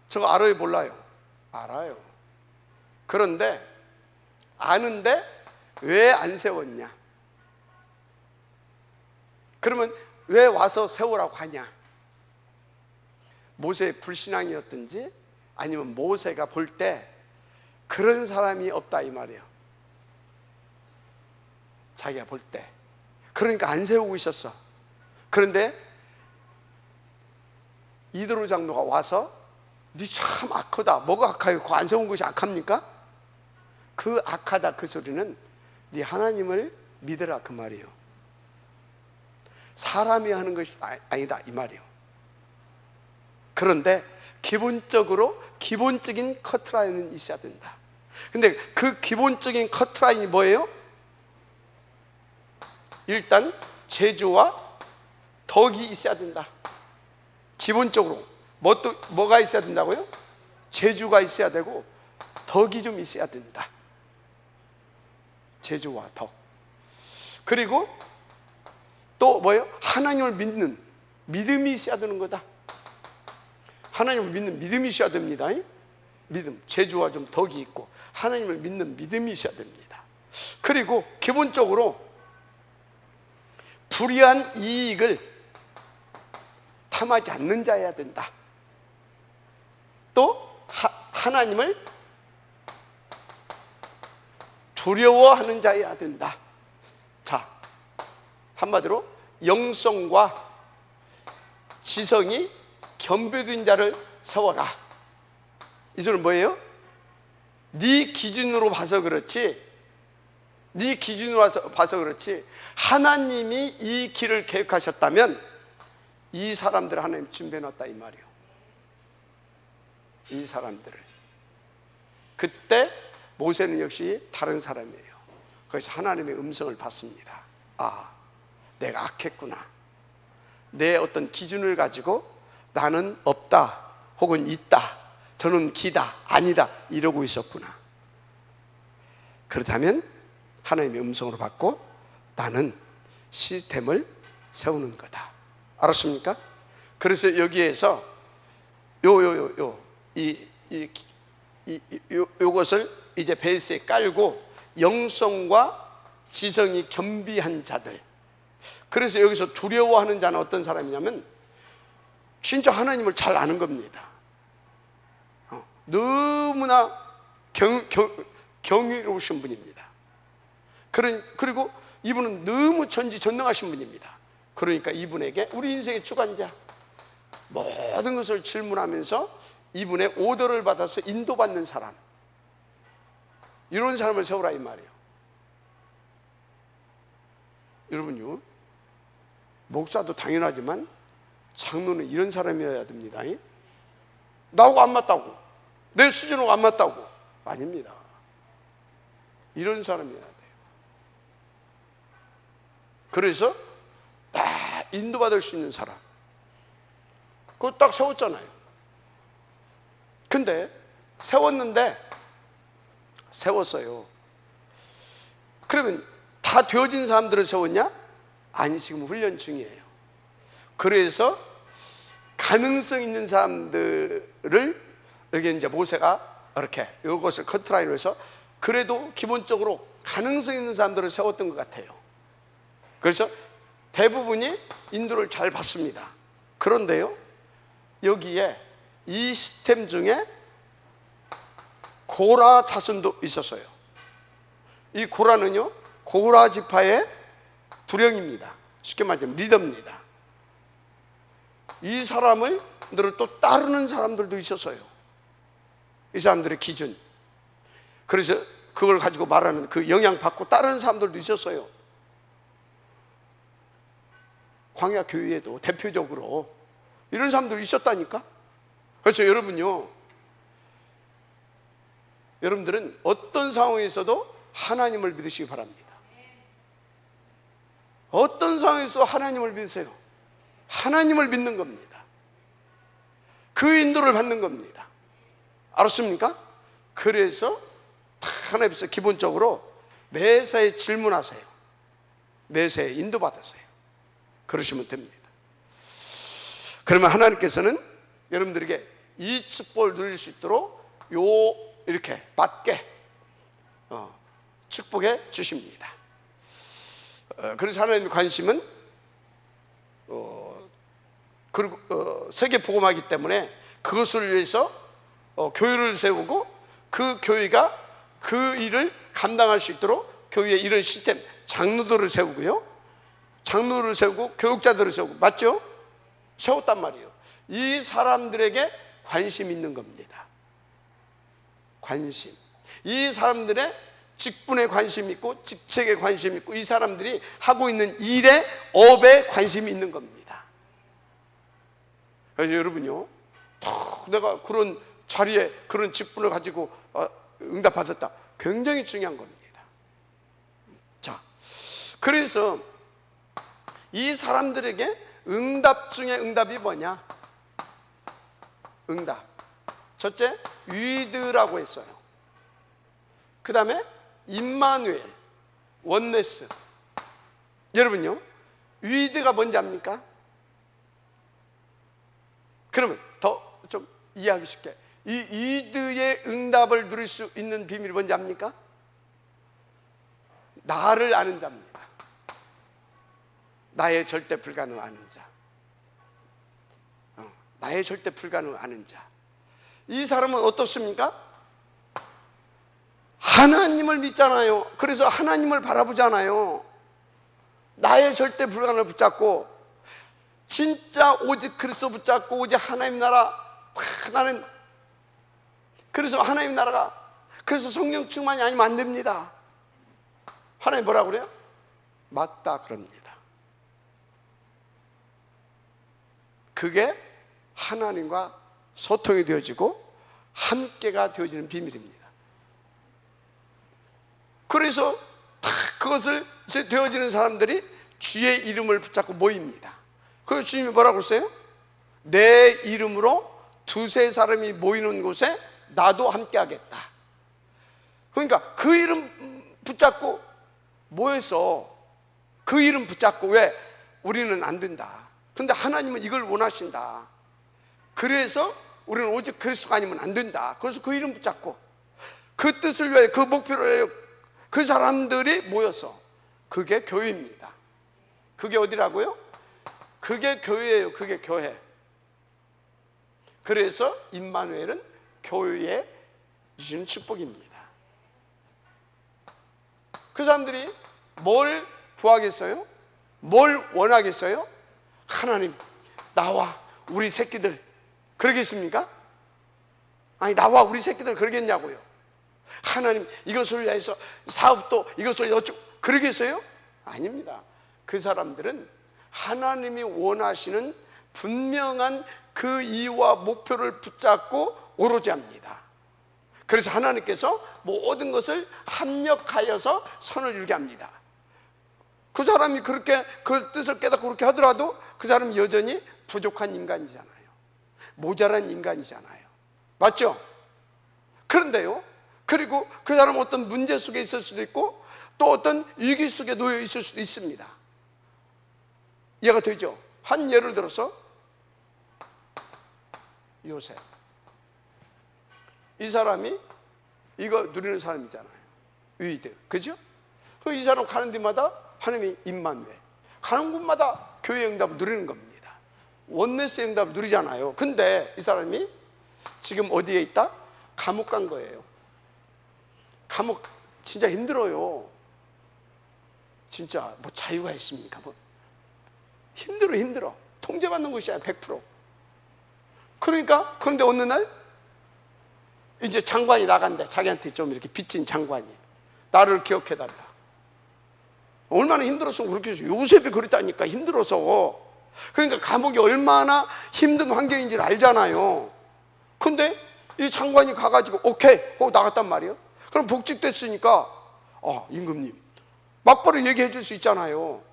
저거 알아요, 몰라요? 알아요. 그런데 아는데 왜 안 세웠냐? 그러면 왜 와서 세우라고 하냐? 모세의 불신앙이었든지 아니면 모세가 볼 때 그런 사람이 없다 이 말이에요. 자기가 볼 때. 그러니까 안 세우고 있었어. 그런데 이드로 장로가 와서 니 참 악하다. 뭐가 악해요? 그거 안 세운 것이 악합니까? 그 악하다 그 소리는 니 하나님을 믿으라 그 말이에요. 사람이 하는 것이 아니다 이 말이에요. 그런데 기본적인 커트라인은 있어야 된다. 근데 그 기본적인 커트라인이 뭐예요? 일단 제주와 덕이 있어야 된다. 기본적으로 뭐가 있어야 된다고요? 제주가 있어야 되고 덕이 좀 있어야 된다. 제주와 덕. 그리고 또 뭐예요? 하나님을 믿는 믿음이 있어야 되는 거다. 하나님을 믿는 믿음이 있어야 됩니다. 믿음, 제주와 좀 덕이 있고 하나님을 믿는 믿음이 있어야 됩니다. 그리고 기본적으로 불의한 이익을 탐하지 않는 자여야 된다. 또 하나님을 두려워하는 자여야 된다. 자, 한마디로 영성과 지성이 겸비된 자를 세워라. 이 소리는 뭐예요? 네 기준으로 봐서 그렇지, 네 기준으로 봐서 그렇지, 하나님이 이 길을 계획하셨다면 이 사람들을 하나님 준비해놨다 이 말이에요. 이 사람들을. 그때 모세는 역시 다른 사람이에요. 그래서 하나님의 음성을 받습니다. 아, 내가 악했구나. 내 어떤 기준을 가지고 나는 없다 혹은 있다, 저는 기다 아니다 이러고 있었구나. 그렇다면 하나님의 음성으로 받고 나는 시스템을 세우는 거다. 알았습니까? 그래서 여기에서 요것을 이제 베이스에 깔고 영성과 지성이 겸비한 자들. 그래서 여기서 두려워하는 자는 어떤 사람이냐면 진짜 하나님을 잘 아는 겁니다. 너무나 경이로우신 분입니다. 그리고 이분은 너무 전지전능하신 분입니다. 그러니까 이분에게 우리 인생의 주관자 모든 것을 질문하면서 이분의 오더를 받아서 인도받는 사람, 이런 사람을 세우라 이 말이에요. 여러분요, 목사도 당연하지만 장로는 이런 사람이어야 됩니다. 나하고 안 맞다고, 내 수준하고 안 맞다고, 아닙니다. 이런 사람이어야 돼요. 그래서 딱 인도받을 수 있는 사람, 그거 딱 세웠잖아요. 근데 세웠어요. 그러면 다 되어진 사람들을 세웠냐? 아니, 지금 훈련 중이에요. 그래서 가능성 있는 사람들을 여기 이제 모세가 이렇게 이것을 커트라인으로 해서 그래도 기본적으로 가능성 있는 사람들을 세웠던 것 같아요. 그래서 대부분이 인도를 잘 받습니다. 그런데요, 여기에 이 시스템 중에 고라 자손도 있었어요. 이 고라는요, 고라 지파의 두령입니다. 쉽게 말하면 리더입니다. 이 사람을 또 따르는 사람들도 있었어요. 이 사람들의 기준. 그래서 그걸 가지고 말하는 그 영향받고 따르는 사람들도 있었어요. 광야 교회에도 대표적으로 이런 사람들이 있었다니까. 그래서 여러분들은 어떤 상황에서도 하나님을 믿으시기 바랍니다. 어떤 상황에서도 하나님을 믿으세요. 하나님을 믿는 겁니다. 그 인도를 받는 겁니다. 알았습니까? 그래서 하나님께서 기본적으로 매사에 질문하세요. 매사에 인도받으세요. 그러시면 됩니다. 그러면 하나님께서는 여러분들에게 이 축복을 누릴 수 있도록 이렇게 맞게 축복해 주십니다. 그래서 하나님의 관심은 그리고 세계 복음하기 때문에 그것을 위해서 교회를 세우고 그 교회가 그 일을 감당할 수 있도록 교회에 이런 시스템, 장로들을 세우고요, 장로를 세우고 교육자들을 세우고, 맞죠? 세웠단 말이에요. 이 사람들에게 관심 있는 겁니다. 관심. 이 사람들의 직분에 관심 있고 직책에 관심 있고 이 사람들이 하고 있는 일에 업에 관심이 있는 겁니다. 그래서 여러분요, 내가 그런 자리에 그런 직분을 가지고 응답받았다, 굉장히 중요한 겁니다. 자, 그래서 이 사람들에게 응답 중에 응답이 뭐냐? 응답. 첫째, 위드라고 했어요. 그 다음에 임마누엘, 원네스. 여러분요, 위드가 뭔지 압니까? 그러면 더 좀 이해하기 쉽게, 이 위드의 응답을 누릴 수 있는 비밀이 뭔지 압니까? 나를 아는 자입니다. 나의 절대 불가능을 아는 자. 나의 절대 불가능을 아는 자. 이 사람은 어떻습니까? 하나님을 믿잖아요. 그래서 하나님을 바라보잖아요. 나의 절대 불가능을 붙잡고 진짜 오직 그리스도 붙잡고 오직 하나님 나라. 나는 그래서 하나님 나라가, 그래서 성령 충만이 아니면 안 됩니다. 하나님 뭐라고 그래요? 맞다 그럽니다. 그게 하나님과 소통이 되어지고 함께가 되어지는 비밀입니다. 그래서 그것을 이제 되어지는 사람들이 주의 이름을 붙잡고 모입니다. 그래서 주님이 뭐라고 했어요? 내 이름으로 두세 사람이 모이는 곳에 나도 함께 하겠다. 그러니까 그 이름 붙잡고 모여서 그 이름 붙잡고, 왜? 우리는 안 된다. 근데 하나님은 이걸 원하신다. 그래서 우리는 오직 그리스도가 아니면 안 된다. 그래서 그 이름 붙잡고 그 뜻을 위해, 그 목표를 위해 그 사람들이 모여서, 그게 교회입니다. 그게 어디라고요? 그게 교회예요. 그게 교회. 그래서 임마누엘은 교회에 주시는 축복입니다. 그 사람들이 뭘 구하겠어요? 뭘 원하겠어요? 하나님, 나와 우리 새끼들 그러겠습니까? 아니, 나와 우리 새끼들 그러겠냐고요. 하나님, 이것을 위해서 사업도 이것을 어쩌고 그러겠어요? 아닙니다. 그 사람들은 하나님이 원하시는 분명한 그 이유와 목표를 붙잡고 오로지 합니다. 그래서 하나님께서 모든 것을 합력하여서 선을 이루게 합니다. 그 사람이 그렇게 그 뜻을 깨닫고 그렇게 하더라도 그 사람은 여전히 부족한 인간이잖아요. 모자란 인간이잖아요. 맞죠? 그런데요, 그리고 그 사람은 어떤 문제 속에 있을 수도 있고 또 어떤 위기 속에 놓여 있을 수도 있습니다. 이해가 되죠? 한 예를 들어서 요셉, 이 사람이 이거 누리는 사람이잖아요. 의대, 그죠? 이 사람 가는 데마다 하나님이 임마누엘, 가는 곳마다 교회 응답을 누리는 겁니다. 원네스 응답을 누리잖아요. 근데 이 사람이 지금 어디에 있다? 감옥 간 거예요. 감옥 진짜 힘들어요. 진짜 뭐 자유가 있습니까? 뭐 힘들어. 통제받는 것이야 100%. 그러니까, 그런데 어느 날 이제 장관이 나간대. 자기한테 좀 이렇게 빚진 장관이, 나를 기억해달라. 얼마나 힘들었으면 그렇게 해서, 요셉이 그랬다니까, 힘들어서. 그러니까 감옥이 얼마나 힘든 환경인지를 알잖아요. 근데 이 장관이 가가지고 오케이 하고 나갔단 말이에요. 그럼 복직됐으니까 임금님 막바로 얘기해 줄 수 있잖아요.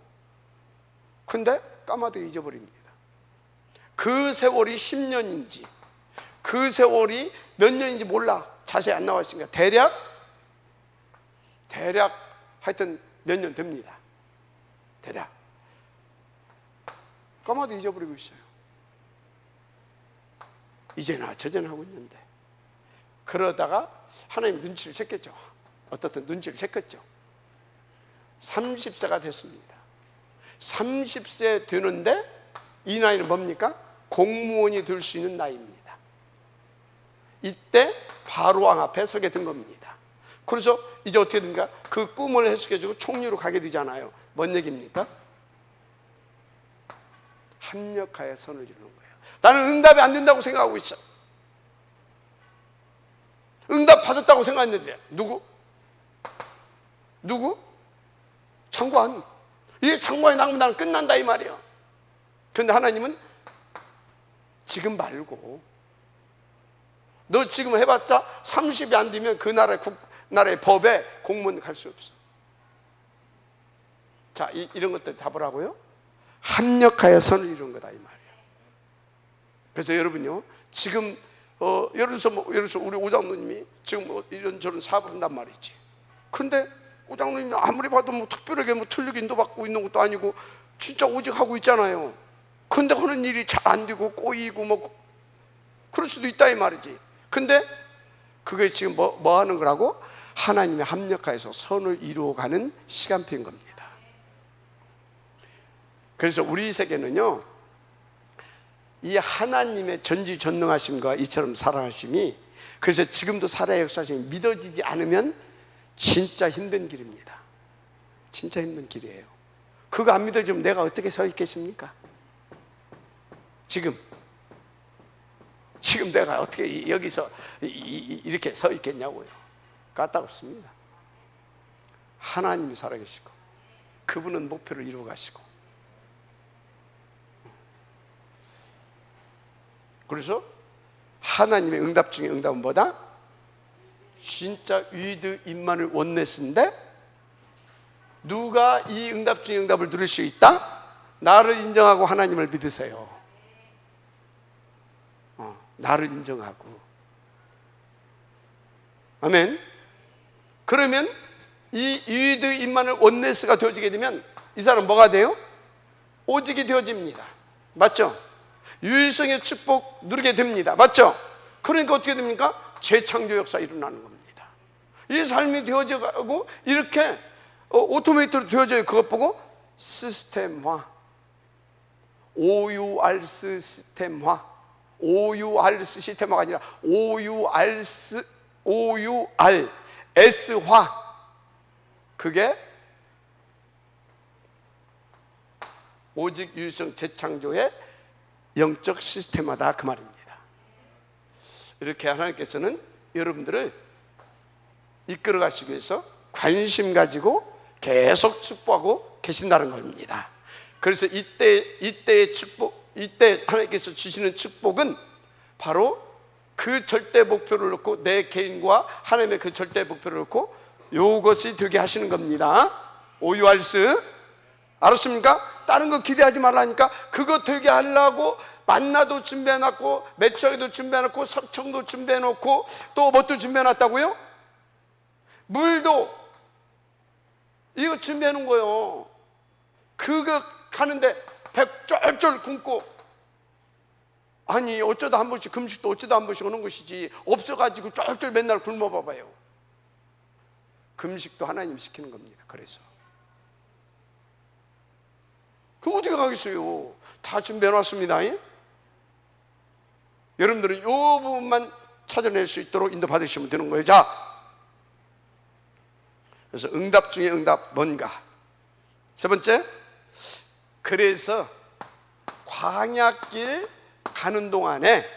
근데 까마득히 잊어버립니다. 그 세월이 10년인지 그 세월이 몇 년인지 몰라. 자세히 안 나와 있으니까 대략 하여튼 몇 년 됩니다. 대략 까마득히 잊어버리고 있어요. 이제나 저제나 하고 있는데, 그러다가 하나님 눈치를 챘겠죠. 어떻든 눈치를 챘겠죠. 30세가 됐습니다. 30세 되는데 이 나이는 뭡니까? 공무원이 될 수 있는 나이입니다. 이때 바로왕 앞에 서게 된 겁니다. 그래서 이제 어떻게 된가? 그 꿈을 해석해주고 총리로 가게 되잖아요. 뭔 얘기입니까? 합력하여 선을 이루는 거예요. 나는 응답이 안 된다고 생각하고 있어. 응답 받았다고 생각했는데 누구? 장관. 이게 장관이 나오면 나는 끝난다 이 말이에요. 그런데 하나님은 지금 말고, 너 지금 해봤자 30이 안 되면 그 나라의 법에 공무원 갈 수 없어. 자, 이런 것들 다 뭐라고요? 합력하여 선을 이루는 거다 이 말이에요. 그래서 여러분요, 지금 예를 들어서 우리 오장로님이 지금 이런저런 사업을 한단 말이지. 근데 오장로님이 아무리 봐도 특별하게 틀리게 인도받고 있는 것도 아니고 진짜 오직 하고 있잖아요. 근데 하는 일이 잘 안 되고 꼬이고 그럴 수도 있다 이 말이지. 근데 그게 지금 뭐 하는 거라고? 하나님의 합력하여서 선을 이루어가는 시간표인 겁니다. 그래서 우리 세계는요, 이 하나님의 전지전능하심과 이처럼 사랑하심이, 그래서 지금도 살아의 역사심이 믿어지지 않으면 진짜 힘든 길입니다. 진짜 힘든 길이에요. 그거 안 믿어지면 내가 어떻게 서 있겠습니까? 지금 내가 어떻게 여기서 이렇게 서 있겠냐고요. 까딱없습니다. 하나님이 살아계시고 그분은 목표를 이루어 가시고, 그래서 하나님의 응답 중에 응답은 뭐다? 진짜 위드 임마누엘 원네스인데, 누가 이 응답 중에 응답을 누릴 수 있다? 나를 인정하고 하나님을 믿으세요. 나를 인정하고. 아멘. 그러면 이 위드 임마누엘 원네스가 되어지게 되면 이 사람 뭐가 돼요? 오직이 되어집니다. 맞죠? 유일성의 축복 누리게 됩니다. 맞죠? 그러니까 어떻게 됩니까? 재창조 역사 일어나는 겁니다. 이 삶이 되어져 가고 이렇게 오토메이트로 되어져요. 그것 보고 시스템화, OUR 시스템화, OUR 시스템화가 아니라 OUR S화, 그게 오직 유일성 재창조의 영적 시스템화다, 그 말입니다. 이렇게 하나님께서는 여러분들을 이끌어 가시기 위해서 관심 가지고 계속 축복하고 계신다는 겁니다. 그래서 이때의 축복, 이때 하나님께서 주시는 축복은 바로 그 절대 목표를 놓고, 내 개인과 하나님의 그 절대 목표를 놓고 이것이 되게 하시는 겁니다. OURS, 알았습니까? 다른 거 기대하지 말라니까. 그거 되게 하려고 만나도 준비해놨고, 매출도 준비해놨고, 석청도 준비해놓고, 또 뭣도 준비해놨다고요? 물도 이거 준비해놓은 거요. 그거 가는데 배 쫄쫄 굶고, 아니 어쩌다 한 번씩, 금식도 어쩌다 한 번씩 오는 것이지, 없어가지고 쫄쫄 맨날 굶어봐봐요. 금식도 하나님 시키는 겁니다. 그래서 그 어디가 가겠어요? 다 준비해놨습니다. 예? 여러분들은 이 부분만 찾아낼 수 있도록 인도받으시면 되는 거예요. 자, 그래서 응답 중에 응답 뭔가? 세 번째, 그래서 광야길 가는 동안에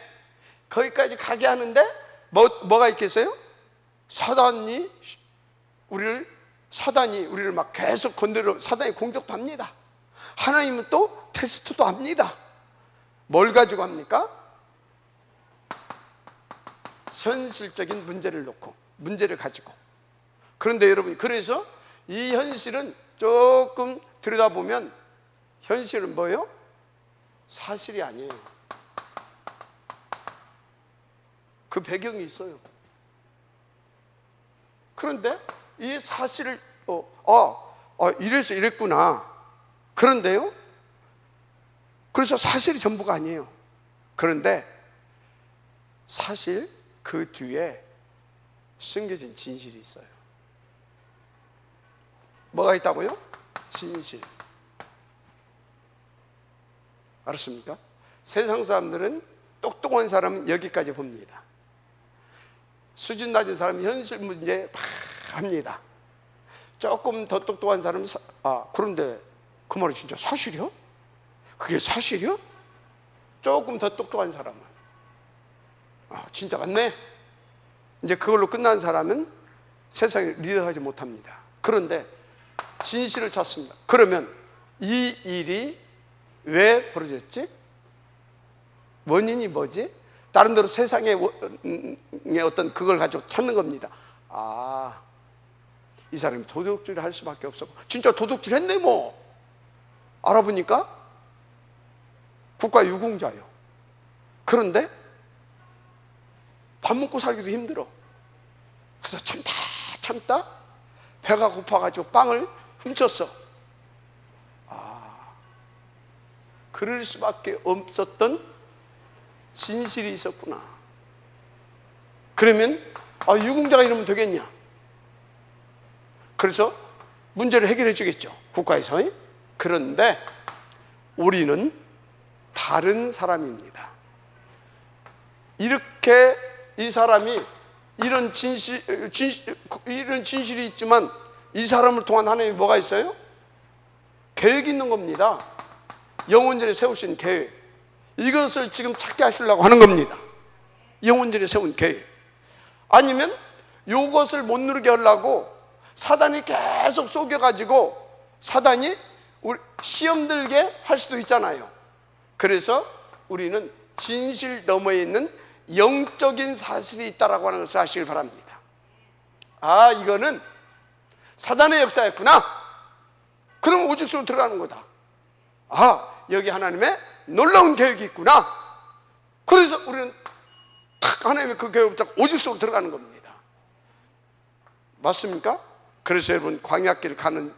거기까지 가게 하는데 뭐가 있겠어요? 사단이 우리를 막 계속 건드려, 사단이 공격도 합니다. 하나님은 또 테스트도 합니다. 뭘 가지고 합니까? 현실적인 문제를 놓고, 문제를 가지고. 그런데 여러분, 그래서 이 현실은 조금 들여다보면 현실은 뭐예요? 사실이 아니에요. 그 배경이 있어요. 그런데 이 사실을 이래서 이랬구나. 그런데요, 그래서 사실이 전부가 아니에요. 그런데 사실 그 뒤에 숨겨진 진실이 있어요. 뭐가 있다고요? 진실. 알았습니까? 세상 사람들은, 똑똑한 사람은 여기까지 봅니다. 수준 낮은 사람은 현실 문제 막 합니다. 조금 더 똑똑한 사람은 그런데 그 말이 진짜 사실이요? 그게 사실이요? 조금 더 똑똑한 사람은 진짜 맞네. 이제 그걸로 끝난 사람은 세상을 리더하지 못합니다. 그런데 진실을 찾습니다. 그러면 이 일이 왜 벌어졌지? 원인이 뭐지? 다른 데로 세상의 어떤 그걸 가지고 찾는 겁니다. 이 사람이 도둑질을 할 수밖에 없었고, 진짜 도둑질 했네 뭐. 알아보니까 국가 유공자예요. 그런데 밥 먹고 살기도 힘들어. 그래서 참다 배가 고파가지고 빵을 훔쳤어. 그럴 수밖에 없었던 진실이 있었구나. 그러면 유공자가 이러면 되겠냐? 그래서 문제를 해결해 주겠죠, 국가에서. 그런데 우리는 다른 사람입니다. 이렇게 이 사람이 이런 진실이 있지만 이 사람을 통한 하나님이 뭐가 있어요? 계획이 있는 겁니다. 영원전에 세우신 계획, 이것을 지금 찾게 하시려고 하는 겁니다. 영원전에 세운 계획. 아니면 이것을 못 누르게 하려고 사단이 계속 속여가지고 사단이 우리 시험 들게 할 수도 있잖아요. 그래서 우리는 진실 너머에 있는 영적인 사실이 있다라고 하는 것을 아시길 바랍니다. 아, 이거는 사단의 역사였구나. 그럼 오직 속으로 들어가는 거다. 아, 여기 하나님의 놀라운 계획이 있구나. 그래서 우리는 탁 하나님의 그 계획을 잡고 오직 속으로 들어가는 겁니다. 맞습니까? 그래서 여러분, 광야길 가는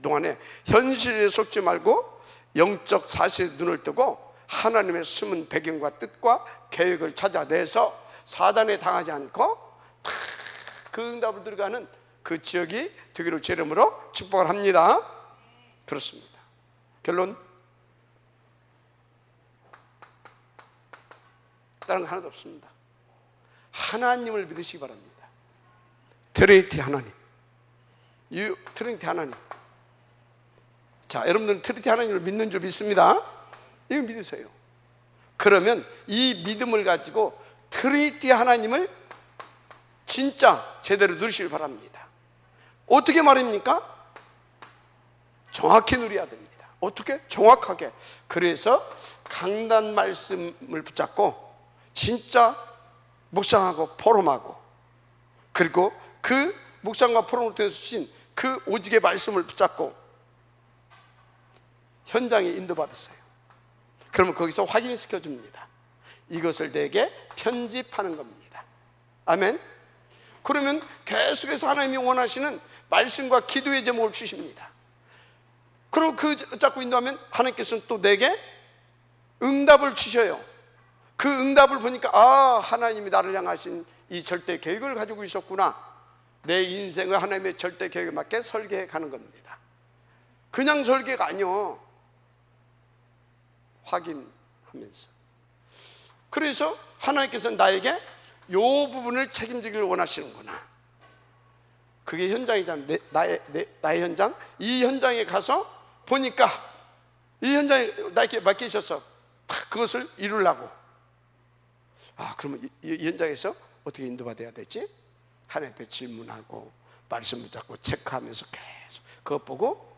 동안에 현실에 속지 말고 영적 사실에 눈을 뜨고 하나님의 숨은 배경과 뜻과 계획을 찾아내서 사단에 당하지 않고 탁 그 응답을 들어가는 그 지역이 되기를 제 이름으로 축복을 합니다. 그렇습니다. 결론, 다른 거 하나도 없습니다. 하나님을 믿으시기 바랍니다. 트리니티 하나님, 트리니티 하나님. 자, 여러분들은 트리니티 하나님을 믿는 줄 믿습니다. 이거 믿으세요. 그러면 이 믿음을 가지고 트리니티 하나님을 진짜 제대로 누리시길 바랍니다. 어떻게 말입니까? 정확히 누려야 됩니다. 어떻게? 정확하게. 그래서 강단 말씀을 붙잡고 진짜 묵상하고 포럼하고, 그리고 그 묵상과 포럼을 통해서 주신 그 오직의 말씀을 붙잡고 현장에 인도받았어요. 그러면 거기서 확인시켜 줍니다. 이것을 내게 편집하는 겁니다. 아멘. 그러면 계속해서 하나님이 원하시는 말씀과 기도의 제목을 주십니다. 그럼 그 자꾸 인도하면 하나님께서는 또 내게 응답을 주셔요. 그 응답을 보니까 아, 하나님이 나를 향하신 이 절대 계획을 가지고 있었구나. 내 인생을 하나님의 절대 계획에 맞게 설계해 가는 겁니다. 그냥 설계가 아니요, 확인하면서. 그래서 하나님께서 나에게 이 부분을 책임지기를 원하시는구나. 그게 현장이잖아요. 나의 현장. 이 현장에 가서 보니까 이 현장에 나에게 맡기셔서 그것을 이루려고. 아, 그러면 이 현장에서 어떻게 인도받아야 되지? 하나님 앞에 질문하고 말씀 붙잡고 체크하면서 계속 그것 보고,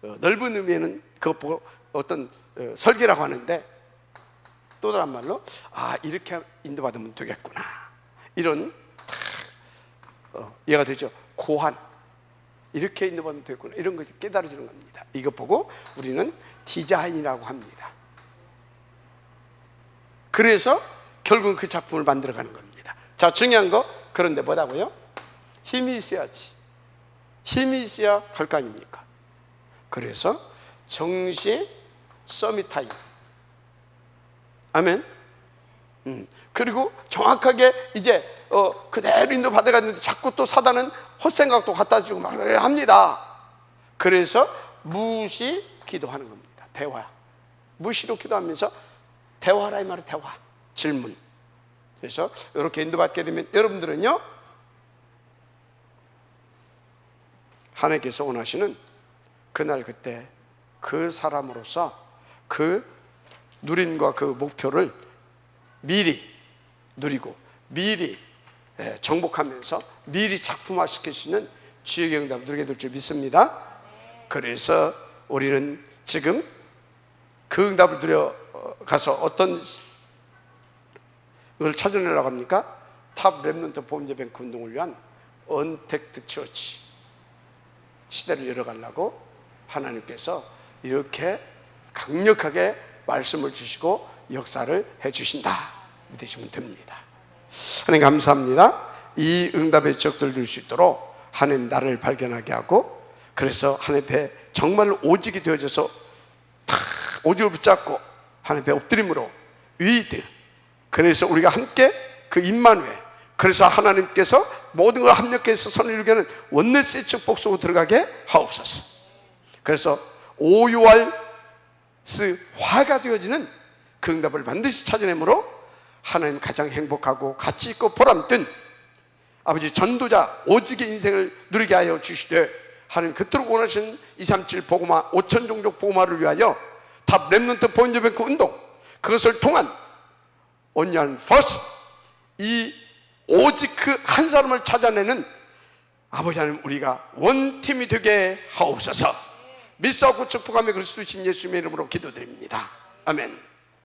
넓은 의미에는 그것 보고 어떤 설계라고 하는데, 또 다른 말로 아, 이렇게 인도받으면 되겠구나, 이런 이해가 되죠? 고한, 이렇게 인도받으면 되겠구나, 이런 것이 깨달아지는 겁니다. 이것 보고 우리는 디자인이라고 합니다. 그래서 결국은 그 작품을 만들어가는 겁니다. 자, 중요한 거, 그런데 뭐라고요? 힘이 있어야지. 힘이 있어야 갈 거 아닙니까? 그래서 정시 서밋 타임. 아멘. 그리고 정확하게 이제 그대로 인도 받아갔는데 자꾸 또 사단은 헛생각도 갖다 주고 막 합니다. 그래서 무시 기도하는 겁니다. 대화. 무시로 기도하면서 대화라, 이 말은 대화, 질문. 그래서 이렇게 인도받게 되면 여러분들은요, 하나님께서 원하시는 그날 그때 그 사람으로서 그 누림과 그 목표를 미리 누리고 미리 정복하면서 미리 작품화시킬 수 있는 주의 응답을 누리게 될 줄 믿습니다. 그래서 우리는 지금 그 응답을 들여가서 어떤 걸 찾아내려고 합니까? 탑 렘넌트 봄예배뱅크 운동을 위한 언택트 처치 시대를 열어가려고 하나님께서 이렇게 강력하게 말씀을 주시고 역사를 해주신다 믿으시면 됩니다. 하나님 감사합니다. 이 응답의 적들을 누릴 수 있도록 하나님 나를 발견하게 하고, 그래서 하나님 앞에 정말로 오직이 되어져서 다 오직을 붙잡고 하나님 앞에 엎드림으로 위드, 그래서 우리가 함께 그 임마누엘, 그래서 하나님께서 모든 걸 합력해서 선을 이루게 하는 원네스의 축복 속으로 들어가게 하옵소서. 그래서 OURS화가 되어지는 그 응답을 반드시 찾아내므로 하나님 가장 행복하고 가치 있고 보람된 아버지 전도자 오직의 인생을 누리게 하여 주시되, 하나님 그토록 원하시는 237 복음화 5천 종족 복음화를 위하여 탑 렘넌트 포인트뱅크 운동, 그것을 통한 온유한 퍼스트, 이 오직 그 한 사람을 찾아내는 아버지 하나님, 우리가 원팀이 되게 하옵소서. 믿사옵고 축복하며 그리스도 신 예수님의 이름으로 기도드립니다. 아멘.